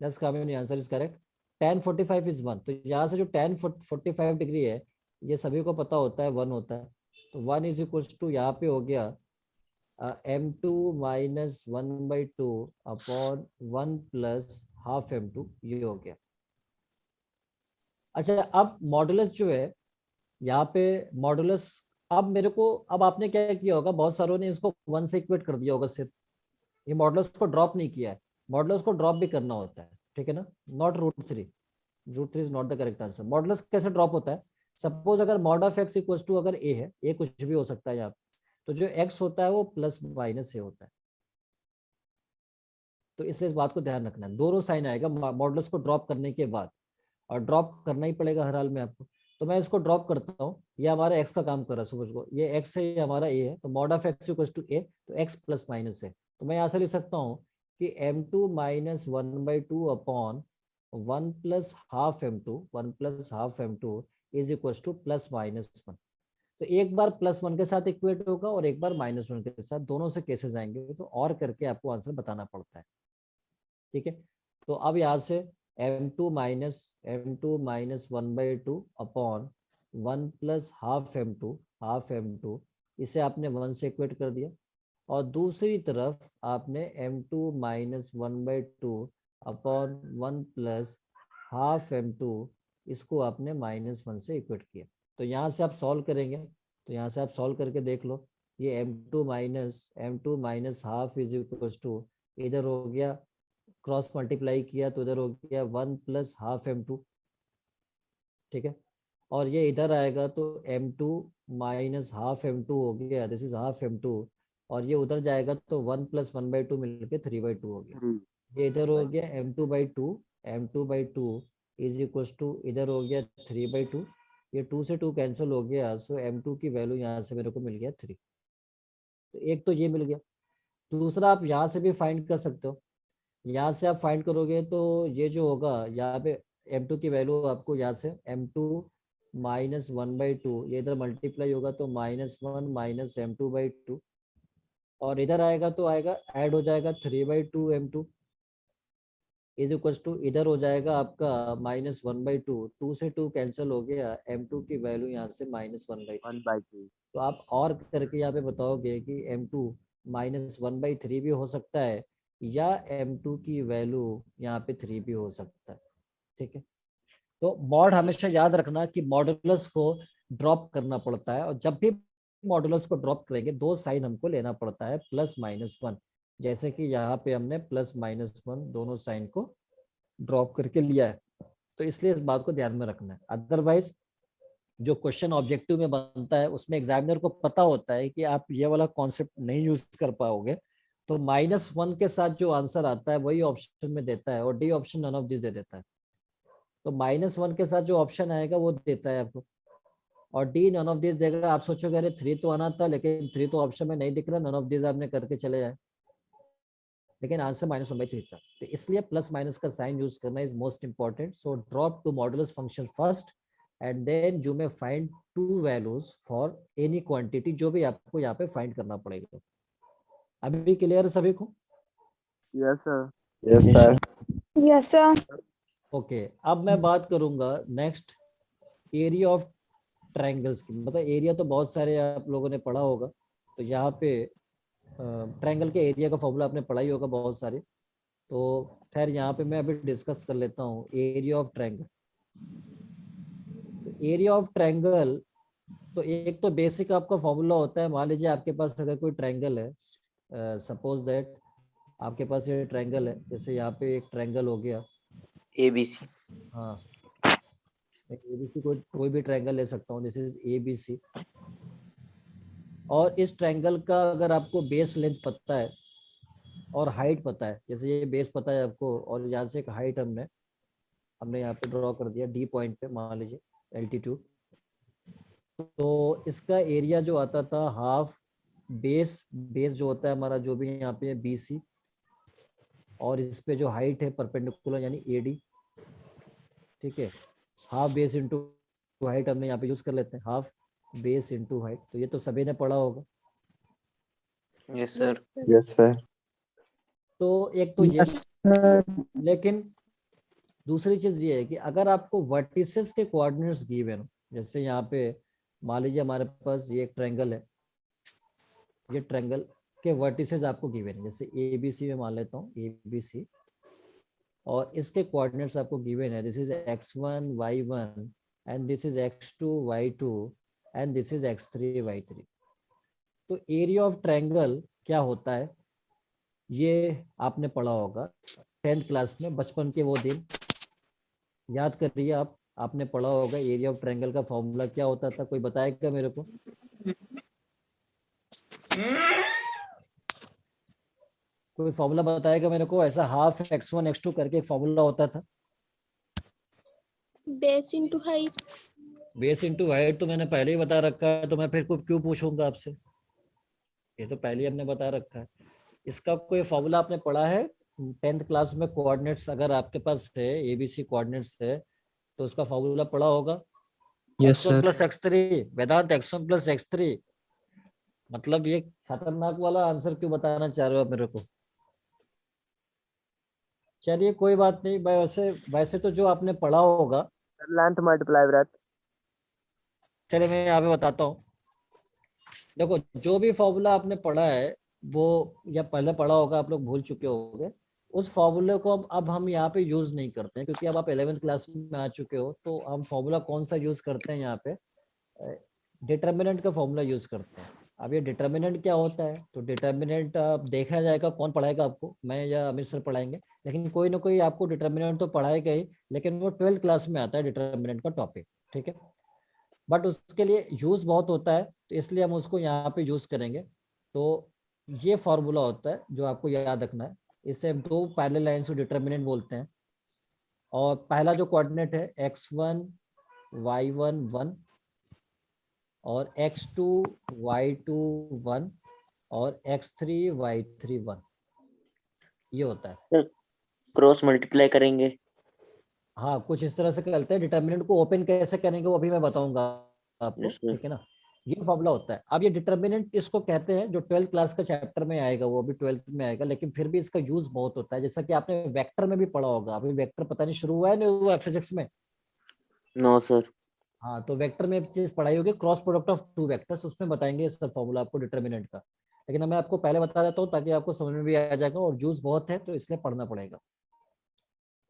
just coming answer is correct, tan 45 is 1। तो यहाँ से जो tan 45 डिग्री है, ये सभी को पता होता है 1 होता है, तो 1 इज इक्वल टू यहाँ पे हो गया m2 minus 1/2 upon 1 plus half m2, ये हो गया। अच्छा, अब मॉडुलस जो है यहाँ पे मॉडुलस, अब मेरे को, अब आपने क्या किया होगा, बहुत सारों ने इसको 1 से इक्वेट कर दिया होगा सिर्फ, ये मॉडुलस को ड्रॉप नहीं किया है। मॉडुलस को ड्रॉप भी करना होता है, ठीक है ना, not √3। √3 is not the correct answer. Modulus कैसे ड्रॉप होता है? सपोज अगर mod of x equal to अगर a है, a कुछ भी हो सकता है यहाँ पे, तो जो x होता है वो प्लस माइनस a होता है। तो इसलिए इस बात को ध्यान रखना है, दोनों साइन आएगा मॉडुलस को ड्रॉप करने के बाद, और ड्रॉप करना ही पड़ेगा हर हाल में आपको। तो मैं इसको ड्रॉप करता हूँ, ये हमारा x का काम कर रहा है, समझ लो ये x है, ये हमारा a है, तो mod of x equal to a, तो x प्लस माइनस है। तो मैं यहाँ से लिख सकता हूँ कि m2 minus 1/2 upon 1 plus half m2 is equal two plus minus 1। तो एक बार +1 के साथ इक्वेट होगा और एक बार -1 के साथ, दोनों से केसेस आएंगे, तो और करके आपको आंसर बताना पड़ता है, ठीक है। तो अब यहाँ से m2 minus 1/2 upon 1 plus half m2, इसे आपने 1 से इक्वेट कर दिया, और दूसरी तरफ आपने m2 minus 1/2 upon 1 plus half m2, इसको आपने -1 से इक्वेट किया। तो यहाँ से आप सॉल्व करेंगे, तो यहाँ से आप सॉल्व करके देख लो, ये m2 minus half is equal to, इधर हो गया क्रॉस मल्टीप्लाई किया तो इधर हो गया 1 प्लस हाफ m2, ठीक है, और ये इधर आएगा तो m2 माइनस हाफ m2 हो गया, दिस इज हाफ m2, और ये उधर जाएगा तो 1 प्लस 1/2 मिलकर 3/2 हो गया। 3 ये इधर हो गया m2/2 इज इक्वल टू, इधर हो गया 3/2, ये 2 से 2 कैंसिल हो गया, सो m2 की वैल्यू यहाँ से मेरे को मिल गया 3। तो एक तो ये मिल गया, दूसरा आप यहाँ से भी फाइंड कर सकते हो। यहाँ से आप फाइंड करोगे तो ये जो होगा यहाँ पे m2 की वैल्यू आपको यहाँ से m2 माइनस 1/2, ये इधर मल्टीप्लाई होगा तो -1 माइनस m2/2, और इधर आएगा तो आएगा ऐड हो जाएगा 3/2 m2 इज इक्वल टू, इधर हो जाएगा आपका -1/2, 2 से 2 कैंसिल हो गया, m2 की वैल्यू यहाँ से -1/3। 1/3 तो आप और करके यहाँ पे बताओगे कि m2 माइनस 1/3 भी हो सकता है, या m2 की वैल्यू यहाँ पे 3 भी हो सकता है, ठीक है। तो मॉड हमेशा याद रखना कि मॉडुलस को ड्रॉप करना पड़ता है, और जब भी मॉडुलस को ड्रॉप करेंगे दो साइन हमको लेना पड़ता है +-1, जैसे कि यहाँ पे हमने +-1 दोनों साइन को ड्रॉप करके लिया है, तो इसलिए इस बात को ध्यान में रखना है। अदरवाइज जो क्वेश्चन ऑब्जेक्टिव में बनता है उसमें एग्जामिनर को पता होता है कि आप ये वाला कॉन्सेप्ट नहीं यूज कर पाओगे, तो -1 के साथ जो आंसर आता है वही ऑप्शन में देता है, और D option none of this दे देता है। तो -1 के साथ जो ऑप्शन आएगा वो देता है आपको, और डी नन ऑफ दिस देगा। आप सोचोगे अरे 3 तो आना था, लेकिन 3 तो ऑप्शन में नहीं दिख रहा, नन ऑफ दिस आपने करके चले जाए, लेकिन आंसर -1/3 था। तो इसलिए प्लस माइनस का साइन यूज करना is most important. So drop to modulus function first and then you may find 2 values for any quantity, जो भी आपको यहाँ पे फाइंड करना पड़ेगा। अभी क्लियर है सभी को? Yes sir. Yes sir. Yes sir. Okay, अब मैं बात करूंगा नेक्स्ट एरिया ऑफ ट्रायंगल्स की। मतलब एरिया तो बहुत सारे आप लोगों ने पढ़ा होगा, तो यहाँ पे ट्रायंगल के एरिया का फॉर्मूला आपने पढ़ा ही होगा बहुत सारे। तो खैर यहाँ पे मैं अभी डिस्कस कर लेता हूँ एरिया ऑफ ट्रायंगल। तो एरिया ऑफ ट्रायंगल, तो एक तो बेसिक आपका फॉर्मूला होता है। मान लीजिए आपके पास अगर कोई ट्रायंगल है, सपोज दैट आपके पास ये ट्रायंगल है, जैसे यहाँ पे एक ट्रायंगल हो गया ABC। हाँ, ABC कोई भी ट्रायंगल ले सकता हूँ, दिस इज ABC। और इस ट्रायंगल का अगर आपको बेस लेंथ पता है और हाइट पता है, जैसे ये बेस पता है आपको और यहाँ से एक हाइट हमने यहाँ पे ड्रॉ कर दिया डी पॉइंट पे, मान लीजिए LT2, तो इसका एरिया जो आता था हाफ बेस जो होता है हमारा, जो भी यहाँ पे BC, और इस पे जो हाइट है परपेंडिकुलर यानी AD, ठीक है। हाफ बेस इंटू हाइट हमने यहाँ पे यूज कर लेते हैं, हाफ बेस इंटू हाइट। तो ये तो सभी ने पढ़ा होगा। Yes sir. Yes sir. तो एक तो ये, लेकिन दूसरी चीज ये है कि अगर आपको वर्टिसेस के कोऑर्डिनेट्स गिवन हो, जैसे यहाँ पे मान लीजिए हमारे पास ये एक ट्रायंगल है, ये ट्रायंगल के वर्टिसेस आपको गिवन है, जैसे ABC में मान लेता हूँ ABC, और इसके कोऑर्डिनेट्स आपको गिवन है, this is x1 y1 and this is x2 y2 and this is x3 y3। तो एरिया ऑफ ट्रायंगल क्या होता है ये आपने पढ़ा होगा 10th क्लास में, बचपन के वो दिन याद करिए आप, आपने पढ़ा होगा एरिया ऑफ ट्रायंगल का फॉर्मूला क्या होता था। कोई बताएगा मेरे को? कोई फॉर्मूला बताएगा मेरे को? ऐसा हाफ x1 x2 करके एक फॉर्मूला होता था। Base into height. Base into height तो मैंने पहले ही बता रखा है, तो मैं फिर क्यों पूछूंगा आपसे, ये तो पहले ही हमने बता रखा है। इसका कोई फॉर्मूला आपने पढ़ा है 10th क्लास में? कोऑर्डिनेट्स अगर आपके पास है, ABC कोऑर्डिनेट्स है, तो उसका फॉर्मूला पढ़ा होगा। Yes x1 sir. Plus x3, वेदांत x1 प्लस x3, मतलब ये खतरनाक वाला आंसर क्यों बताना चाह रहे हो आप मेरे को? चलिए कोई बात नहीं, वैसे तो जो आपने पढ़ा होगा, लेंथ मल्टीप्लाई ब्रेथ। चलिए मैं यहाँ पे बताता हूँ। देखो जो भी फॉर्मूला आपने पढ़ा है वो, या पहले पढ़ा होगा, आप लोग भूल चुके होंगे, उस फॉर्मूले को अब हम यहाँ पे यूज नहीं करते हैं, क्योंकि अब आप 11th क्लास में आ चुके हो। तो हम फॉर्मूला कौन सा यूज करते हैं यहाँ पे? डिटर्मिनेंट का फॉर्मूला यूज करते हैं। अब ये डिटर्मिनेंट क्या होता है, तो डिटर्मिनेंट देखा जाएगा कौन पढ़ाएगा आपको, मैं या अमित सर पढ़ाएंगे, लेकिन कोई ना कोई आपको डिटर्मिनेंट तो पढ़ाएगा ही, लेकिन वो 12th क्लास में आता है डिटर्मिनेंट का टॉपिक, ठीक है। बट उसके लिए यूज बहुत होता है, तो इसलिए हम उसको यहाँ पे यूज करेंगे। तो ये फॉर्मूला होता है जो आपको याद रखना है। इसे हम 2 पैरेलल लाइंस को डिटर्मिनेंट बोलते हैं। और पहला जो कोऑर्डिनेट है x1 y1 1, और x2 y2 1, और x3 y3 1, ये होता है। क्रॉस मल्टीप्लाई करेंगे। हाँ कुछ इस तरह से करते हैं। डिटर्मिनेंट को ओपन कैसे करेंगे वो अभी मैं बताऊंगा आपको, Yes, sir. ठीक है ना। ये फॉर्मूला होता है। अब ये डिटर्मिनेंट इसको कहते हैं, जो 12th क्लास का चैप्टर में आएगा वो अभी 12th में आएगा, लेकिन फिर भी इसका यूज बहुत होता है। जैसा कि आपने वेक्टर में भी पढ़ा होगा, अभी वेक्टर पता नहीं शुरू हुआ है नहीं हुआ फिजिक्स में? No sir. हाँ, तो वेक्टर में एक चीज पढ़ाई होगी, क्रॉस प्रोडक्ट ऑफ 2 वेक्टर्स, उसमें बताएंगे इसका फॉर्मूला आपको डिटर्मिनेंट का। लेकिन मैं आपको पहले बता देता हूँ ताकि आपको समझ में भी आ जाएगा, और यूज बहुत है तो इसलिए पढ़ना पड़ेगा।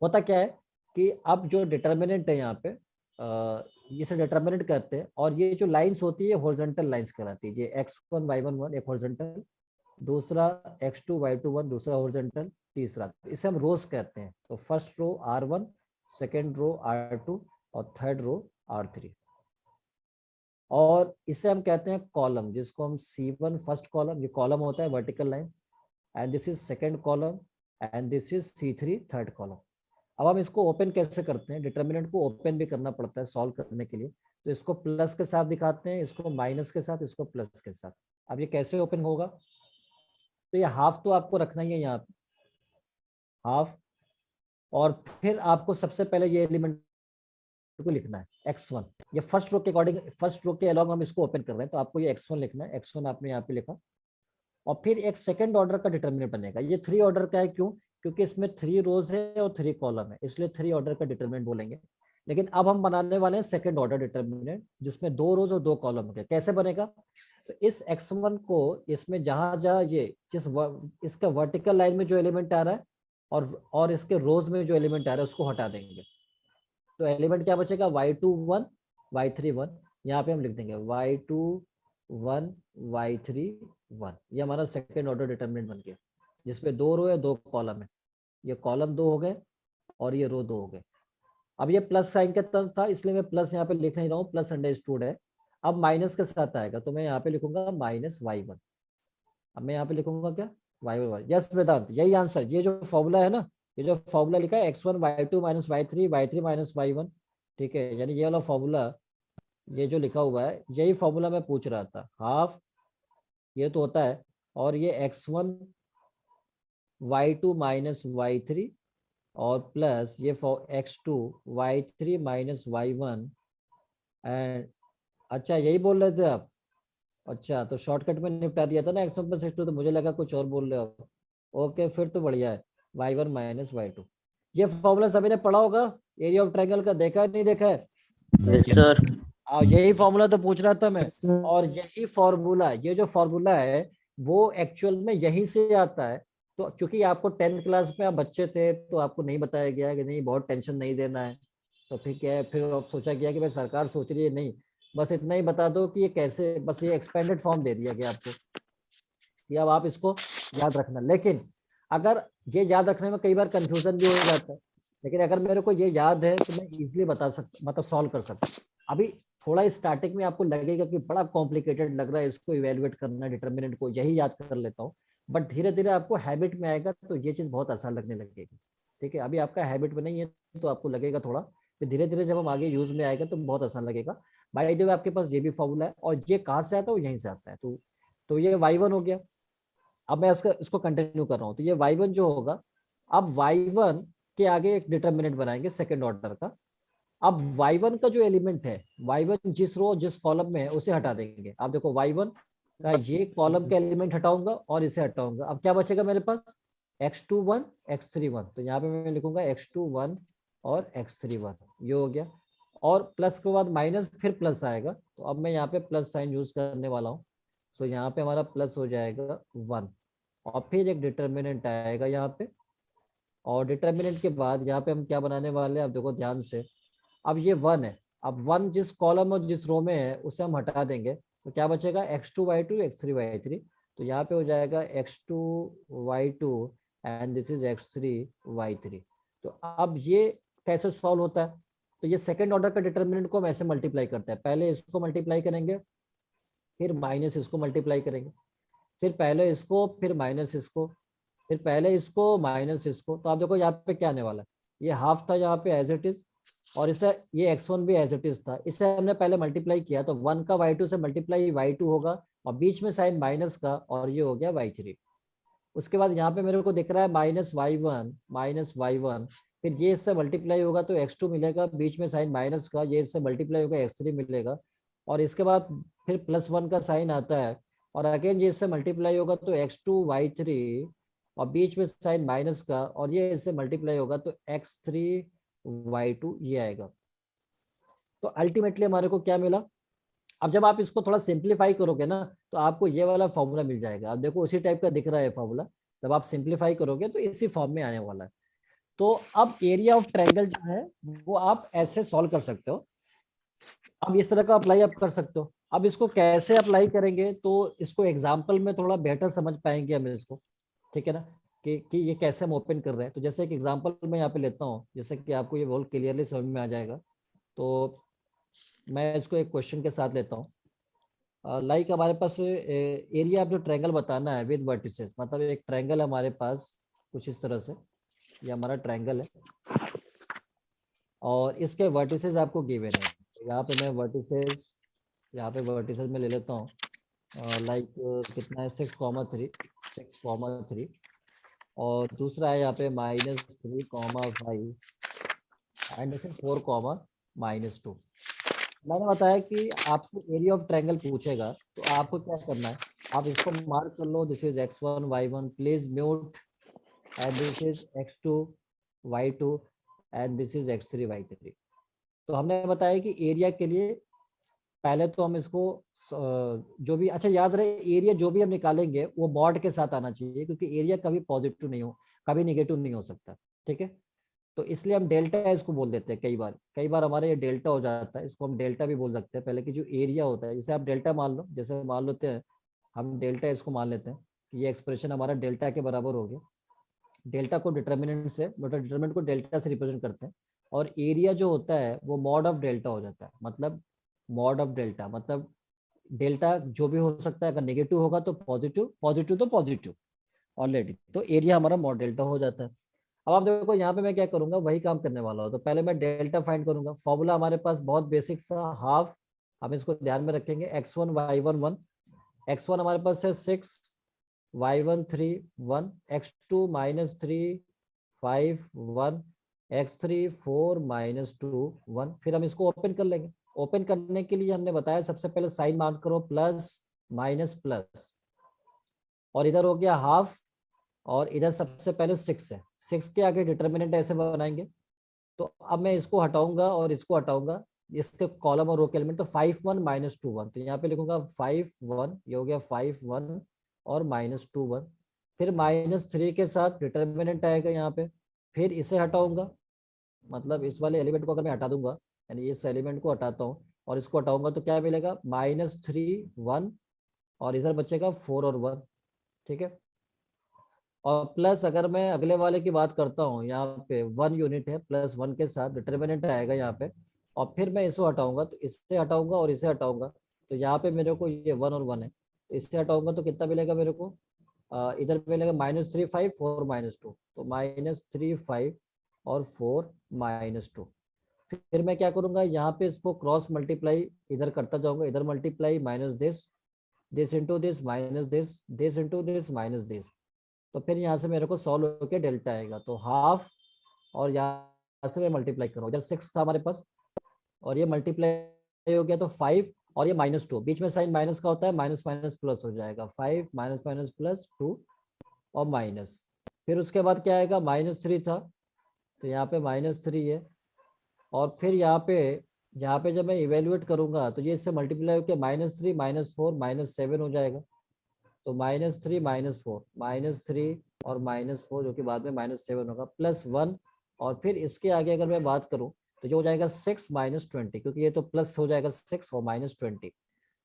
होता क्या है कि अब जो डिटर्मिनेंट है यहाँ पे, इसे डिटर्मिनेंट कहते हैं, और ये जो लाइंस होती है हॉरिजॉन्टल लाइंस कहलाती है। ये x1 y1 1 एक हॉरिजॉन्टल, दूसरा x2 y2 1 दूसरा हॉरिजॉन्टल, तीसरा, इसे हम रोज कहते हैं। तो first row R1, second row R2 और थर्ड रो R3। और इसे हम कहते हैं कॉलम, जिसको हम C1 फर्स्ट कॉलम, ये कॉलम होता है vertical lines, and this is second column, and this is C3 third column. अब हम इसको ओपन कैसे करते हैं, डिटर्मिनेंट को ओपन भी करना पड़ता है सॉल्व करने के लिए, तो इसको प्लस के साथ दिखाते हैं, इसको माइनस के साथ, इसको प्लस के साथ। अब ये कैसे ओपन होगा, तो ये हाफ तो आपको रखना ही है यहाँ पे, हाफ, और फिर आपको सबसे पहले ये एलिमेंट को लिखना है x1, ये फर्स्ट रो के अकॉर्डिंग, फर्स्ट रो के अलॉन्ग हम इसको ओपन कर रहे हैं, तो आपको ये x1 लिखना है, x1 आपने यहाँ पे लिखा, और फिर एक सेकंड ऑर्डर का डिटर्मिनेंट बनेगा। ये 3 ऑर्डर का है, क्यों, क्योंकि इसमें 3 रोज है और 3 कॉलम है, इसलिए 3 ऑर्डर का डिटर्मिनेंट बोलेंगे। लेकिन अब हम बनाने वाले हैं सेकंड ऑर्डर डिटर्मिनेंट, जिसमें 2 रोज और 2 कॉलम होंगे। कैसे बनेगा, तो इस x1 को इसमें जहां जहां ये इसका वर्टिकल लाइन में जो एलिमेंट आ रहा है और इसके रोज में जो एलिमेंट आ रहा है उसको हटा देंगे, तो एलिमेंट क्या बचेगा, y2 1 y3 1, यहाँ पे हम लिख देंगे y2 1 y3 1, ये हमारा सेकेंड ऑर्डर डिटर्मिनेंट बन गया, जिसपे 2 रो है 2 कॉलम है, ये कॉलम 2 हो गए और ये रो 2 हो गए। अब ये प्लस साइन के तरफ था, इसलिए मैं प्लस यहाँ पे लिख नहीं रहा हूँ, प्लस अंडरस्टूड है। अब माइनस के साथ आएगा, तो मैं यहाँ पे लिखूंगा माइनस y1, अब मैं यहाँ पे लिखूंगा क्या, y1। यस वेदांत, यही आंसर, ये जो फॉर्मूला है ना, ये जो फॉर्मूला लिखा है x1 y2 minus y3 y3 minus y1, ठीक है, यानी ये वाला फॉर्मूला, ये जो लिखा हुआ है यही फॉर्मूला मैं पूछ रहा था, हाफ ये तो होता है, और ये x1 y2 माइनस y3 और प्लस ये x2 y3 minus y1, and अच्छा यही बोल रहे थे आप, अच्छा तो शॉर्टकट में निपटा दिया था ना x1 प्लस x2, तो मुझे लगा कुछ और बोल रहे हो। ओके फिर तो बढ़िया है, y1 माइनस y2। ये फॉर्मूला सभी ने पढ़ा होगा, एरिया ऑफ ट्रायंगल का, देखा है नहीं देखा है, यस सर। यही फॉर्मूला तो पूछ रहा था मैं। और यही फॉर्मूला, ये जो फॉर्मूला है वो एक्चुअल में यहीं से आता है। तो चूंकि आपको 10th क्लास में आप बच्चे थे तो आपको नहीं बताया गया कि नहीं बहुत टेंशन नहीं देना है, तो फिर क्या है, फिर अब सोचा गया कि भाई सरकार सोच रही है, नहीं बस इतना ही बता दो कि ये कैसे, बस ये एक्सपेंडेड फॉर्म दे दिया गया आपको कि अब आप इसको याद रखना। लेकिन अगर ये याद रखने में कई बार कंफ्यूजन भी हो जाता है, लेकिन अगर मेरे को ये याद है तो मैं इजीली बता सकता, मतलब सॉल्व कर सकता। अभी थोड़ा स्टार्टिंग में आपको लगेगा कि बड़ा कॉम्प्लिकेटेड लग रहा है, इसको इवेलुएट करना, डिटर्मिनेंट को यही याद कर लेता हूँ, बट धीरे धीरे आपको हैबिट में आएगा तो ये चीज बहुत आसान लगने लगेगी। ठीक है, अभी आपका हैबिट में नहीं है तो आपको लगेगा थोड़ा, फिर धीरे धीरे जब हम आगे यूज में आएगा तो बहुत आसान लगेगा। बाय द वे आपके पास ये भी फॉर्मूला है, और ये कहाँ से आता है, वो यहीं से आता है। तो ये y1 हो गया। अब मैं इसको कंटिन्यू कर रहा हूँ, तो ये y1 जो होगा, अब y1 के आगे एक डिटर्मिनेंट बनाएंगे सेकेंड ऑर्डर का। अब y1 का जो एलिमेंट है, y1 जिस रो जिस कॉलम में है उसे हटा देंगे। आप देखो y1 का ये कॉलम का एलिमेंट हटाऊंगा और इसे हटाऊंगा, अब क्या बचेगा मेरे पास, x2 1 x3 1, तो यहाँ पे मैं लिखूंगा x2 1 और x3 1, ये हो गया। और प्लस के बाद माइनस, फिर प्लस आएगा, तो अब मैं यहाँ पे प्लस साइन यूज करने वाला हूँ, तो यहाँ पे हमारा प्लस हो जाएगा 1, और फिर एक डिटर्मिनेंट आएगा यहाँ पे, और डिटर्मिनेंट के बाद यहाँ पे हम क्या बनाने वाले हैं, अब देखो ध्यान से, अब ये 1 है, अब 1 जिस कॉलम और जिस रो में है उसे हम हटा देंगे, तो क्या बचेगा, x2 y2 x3 y3, तो यहाँ पे हो जाएगा x2 y2 and this is x3 y3। तो अब ये कैसे सॉल्व होता है, तो ये सेकंड ऑर्डर का डिटर्मिनेंट को हम ऐसे मल्टीप्लाई करते हैं, पहले इसको मल्टीप्लाई करेंगे, फिर माइनस इसको मल्टीप्लाई करेंगे, फिर पहले इसको, फिर माइनस इसको, फिर पहले इसको माइनस इसको। तो आप देखो यहाँ पे क्या आने वाला है, ये हाफ था यहाँ पे एज इट इज, और इसे ये x1 भी एज इट इज था, इसे हमने पहले मल्टीप्लाई किया, तो 1 का y2 से मल्टीप्लाई y2 होगा, और बीच में साइन माइनस का, और ये हो गया y3। उसके बाद यहाँ पे मेरे को दिख रहा है माइनस y1, फिर ये इससे मल्टीप्लाई होगा तो x2 मिलेगा, बीच में साइन माइनस का, ये इससे मल्टीप्लाई होगा x3 मिलेगा, और इसके बाद फिर +1 का साइन आता है, और अगेन ये इससे मल्टीप्लाई होगा तो x2 y3, और बीच में साइन माइनस का, और ये इससे मल्टीप्लाई होगा तो x3 y2 ये आएगा। तो अल्टीमेटली हमारे को क्या मिला, अब जब आप इसको थोड़ा सिंप्लीफाई करोगे ना तो आपको ये वाला फॉर्मूला मिल जाएगा। अब देखो उसी टाइप का दिख रहा है फॉर्मूला, जब आप सिंप्लीफाई करोगे तो इसी फॉर्म में आने वाला है। तो अब एरिया ऑफ ट्रायंगल जो है वो आप ऐसे सॉल्व कर सकते हो, अब इस तरह का अप्लाई आप कर सकते हो। अब इसको कैसे अप्लाई करेंगे, तो इसको एग्जाम्पल में थोड़ा बेटर समझ पाएंगे हम इसको, ठीक है ना, कि ये कैसे हम ओपन कर रहे हैं। तो जैसे एक एग्जांपल मैं यहाँ पे लेता हूँ, जैसे कि आपको ये बहुत क्लियरली समझ में आ जाएगा। तो मैं इसको एक क्वेश्चन के साथ लेता हूँ, लाइक हमारे पास एरिया ऑफ जो ट्रायंगल बताना है विद वर्टिसेस, मतलब एक ट्रायंगल हमारे पास कुछ इस तरह से, ये हमारा ट्रायंगल है और इसके वर्टिसेस आपको गिवन है। तो यहाँ पे मैं वर्टिसेस, यहाँ पे वर्टिसेस में ले लेता हूँ, लाइक कितना है 6,3, 6,3, और दूसरा है यहाँ पे -3,5 एंड 4,-2। मैंने बताया कि आपसे एरिया ऑफ ट्रायंगल पूछेगा तो आपको क्या करना है, आप इसको मार्क कर लो, this is x1 y1, please mute, and this is x2 y2 and this is x3 y3। तो हमने बताया कि एरिया के लिए पहले तो हम इसको जो भी, अच्छा याद रहे, एरिया जो भी हम निकालेंगे वो मॉड के साथ आना चाहिए, क्योंकि एरिया कभी पॉजिटिव नहीं हो, कभी निगेटिव नहीं हो सकता, ठीक है। तो इसलिए हम डेल्टा इसको बोल देते हैं, कई बार हमारे ये डेल्टा हो जाता है, इसको हम डेल्टा भी बोल सकते हैं। पहले की जो एरिया होता है, जैसे आप डेल्टा मान लो, जैसे मान लेते हैं हम डेल्टा, इसको मान लेते हैं कि ये एक्सप्रेशन हमारा डेल्टा के बराबर हो गया। डेल्टा को डिटर्मिनेंट से, मतलब डिटर्मिनेंट को डेल्टा से रिप्रेजेंट करते हैं, और एरिया जो होता है वो मॉड ऑफ डेल्टा हो जाता है, मतलब मॉड ऑफ डेल्टा, मतलब डेल्टा जो भी हो सकता है, अगर नेगेटिव होगा तो पॉजिटिव, पॉजिटिव तो पॉजिटिव ऑलरेडी, तो एरिया हमारा मॉड डेल्टा हो जाता है। अब आप देखो यहाँ पे मैं क्या करूंगा, वही काम करने वाला हूँ। तो पहले मैं डेल्टा फाइंड करूंगा, फॉर्मूला हमारे पास बहुत बेसिक सा, हाफ, हम इसको ध्यान में रखेंगे, x1 y1 1, x1 हमारे पास है 6, y1 3 1, x2 -3 5 1, x3 4 -2 1। फिर हम इसको ओपन कर लेंगे। ओपन करने के लिए हमने बताया सबसे पहले साइन मार्क करो, प्लस माइनस प्लस, और इधर हो गया हाफ, और इधर सबसे पहले 6 है, 6 के आगे डिटर्मिनेंट ऐसे बनाएंगे। तो अब मैं इसको हटाऊंगा और इसको हटाऊंगा, इसके कॉलम और रो के एलिमेंट, तो 5 1 -2 1, तो यहाँ पे लिखूंगा 5 1, ये हो गया 5 1 और -2 1। फिर -3 के साथ डिटर्मिनेंट आएगा यहाँ पे, फिर इसे हटाऊंगा, मतलब इस वाले एलिमेंट को अगर मैं हटा दूंगा, यानी इस एलिमेंट को हटाता हूँ और इसको हटाऊंगा, तो क्या मिलेगा -3 1, और इधर बचेगा 4 और 1, ठीक है। और प्लस अगर मैं अगले वाले की बात करता हूँ, यहाँ पे 1 यूनिट है, प्लस 1 के साथ डिटर्मिनेंट आएगा यहाँ पे, और फिर मैं इसको हटाऊंगा, तो इससे हटाऊंगा और इसे हटाऊंगा, तो यहाँ पे मेरे को ये 1 और 1 है, तो इससे हटाऊंगा तो कितना मिलेगा मेरे को, इधर मिलेगा -3 5 4 -2, तो -3 5 और 4 -2। फिर मैं क्या करूंगा, यहाँ पे इसको क्रॉस मल्टीप्लाई इधर करता जाऊंगा, इधर multiply minus this into this minus this into this minus this, तो फिर यहाँ से मेरे को सॉल्व होकर डेल्टा आएगा, तो हाफ, और यहाँ से मैं मल्टीप्लाई करूँ, इधर 6 था हमारे पास और ये मल्टीप्लाई हो गया तो 5, और ये -2, बीच में साइन माइनस का होता है, माइनस माइनस प्लस हो जाएगा, 5 माइनस माइनस प्लस 2 और माइनस। फिर उसके बाद क्या आएगा, -3 था, तो यहाँ पे -3 है, और फिर यहाँ पे जब मैं इवेल्युएट करूंगा तो ये इससे मल्टीप्लाई होकर -3 -4 -7 हो जाएगा, तो -3 -4 -3 और -4, जो कि बाद में -7 होगा, +1, और फिर इसके आगे अगर मैं बात करूं तो ये हो जाएगा 6 -20, क्योंकि ये तो प्लस हो जाएगा 6 और -20,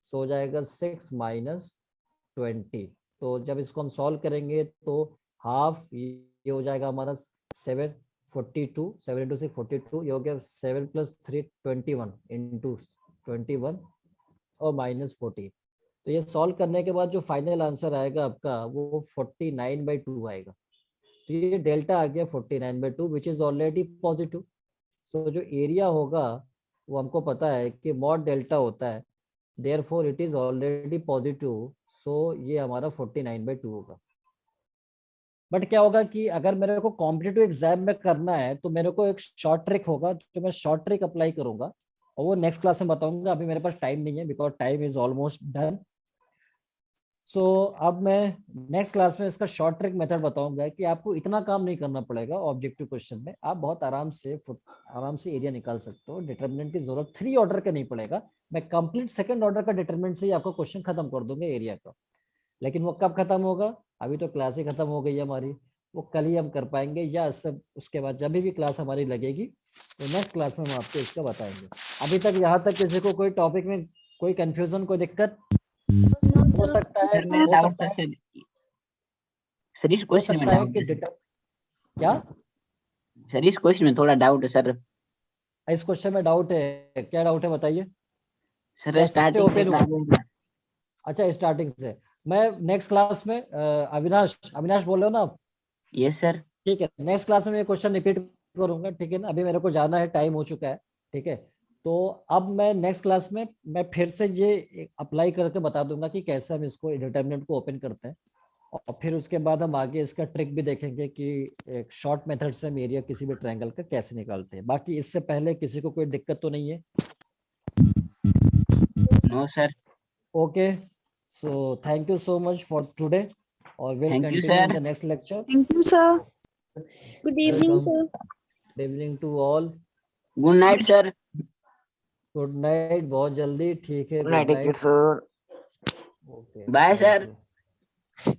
सो हो जाएगा 6 -20। तो जब इसको हम सॉल्व करेंगे तो हाफ, ये हो जाएगा हमारा 7 42, 7 इंटू 6 42, ये हो गया 7 + 3 21 इंटू 21 और -40। तो ये सॉल्व करने के बाद जो फाइनल आंसर आएगा आपका वो 49/2 आएगा। तो ये डेल्टा आ गया 49/2 विच इज ऑलरेडी पॉजिटिव। सो जो एरिया होगा वो हमको पता है कि मॉड डेल्टा होता है, therefore it is already positive, so ये हमारा 49/2 होगा। बट क्या होगा कि अगर मेरे को कॉम्पिटिटिव एग्जाम में करना है तो मेरे को एक शॉर्ट ट्रिक होगा, जो मैं शॉर्ट ट्रिक अप्लाई करूंगा और वो नेक्स्ट क्लास में बताऊंगा, अभी मेरे पास टाइम नहीं है because time is almost done. So अब मैं नेक्स्ट क्लास में इसका शॉर्ट ट्रिक मेथड बताऊंगा कि आपको इतना काम नहीं करना पड़ेगा ऑब्जेक्टिव क्वेश्चन में, आप बहुत आराम से एरिया निकाल सकते हो, डिटरमिनेंट की जरूरत 3 ऑर्डर का नहीं पड़ेगा, मैं कंप्लीट सेकंड ऑर्डर का डिटरमिनेंट से ही आपको क्वेश्चन खत्म कर दूंगा एरिया का। लेकिन वो कब खत्म होगा, अभी तो क्लास ही खत्म हो गई है हमारी, वो कल ही हम कर पाएंगे, या सब उसके बाद जब भी क्लास हमारी लगेगी तो नेक्स्ट क्लास में हम आपको इसका बताएंगे। अभी तक यहाँ तक किसी को कोई टॉपिक में कोई कंफ्यूजन, कोई दिक्कत हो सकता है, सर मेरा हो डाउट सकता था है, सर इस हो क्वेश्चन में सकता है डाउट कि है क्या सर इस क्वेश्चन में थोड़ा डाउट है सर। इस क्वेश्चन में डाउट है, क्या डाउट है बताइए। सर कैसे स्टार्टिंग ओपन हुआ, अच्छा स्टार्टिंग से। मैं नेक्स्ट क्लास में अविनाश बोल रहे हो ना आप? Yes, sir. ठीक है, नेक्स्ट क्लास में मैं क्वेश्चन रिपीट करूंगा, ठीक है ना? अभी मेरे को जाना है, टाइम हो चुका है, ठीक है? तो अब मैं नेक्स्ट क्लास में मैं फिर से ये अप्लाई करके बता दूंगा कि कैसे हम इसको इंडिटरमिनेट को ओपन करते हैं, और फिर उसके बाद हम आगे इसका ट्रिक भी देखेंगे कि एक शॉर्ट मेथड से हम एरिया किसी भी ट्रायंगल का कैसे निकालते हैं। बाकी इससे पहले किसी को कोई दिक्कत तो नहीं है? No, sir. Okay, so thank you so much for today, और will Thank you, continue in sir. The next lecture. Thank you, sir. Good evening, Welcome. sir. Good evening to all. Good night, sir. Good night, बहुत जल्दी, ठीक है, Good night, good take care, night. sir. Okay, Bye, thank sir. You.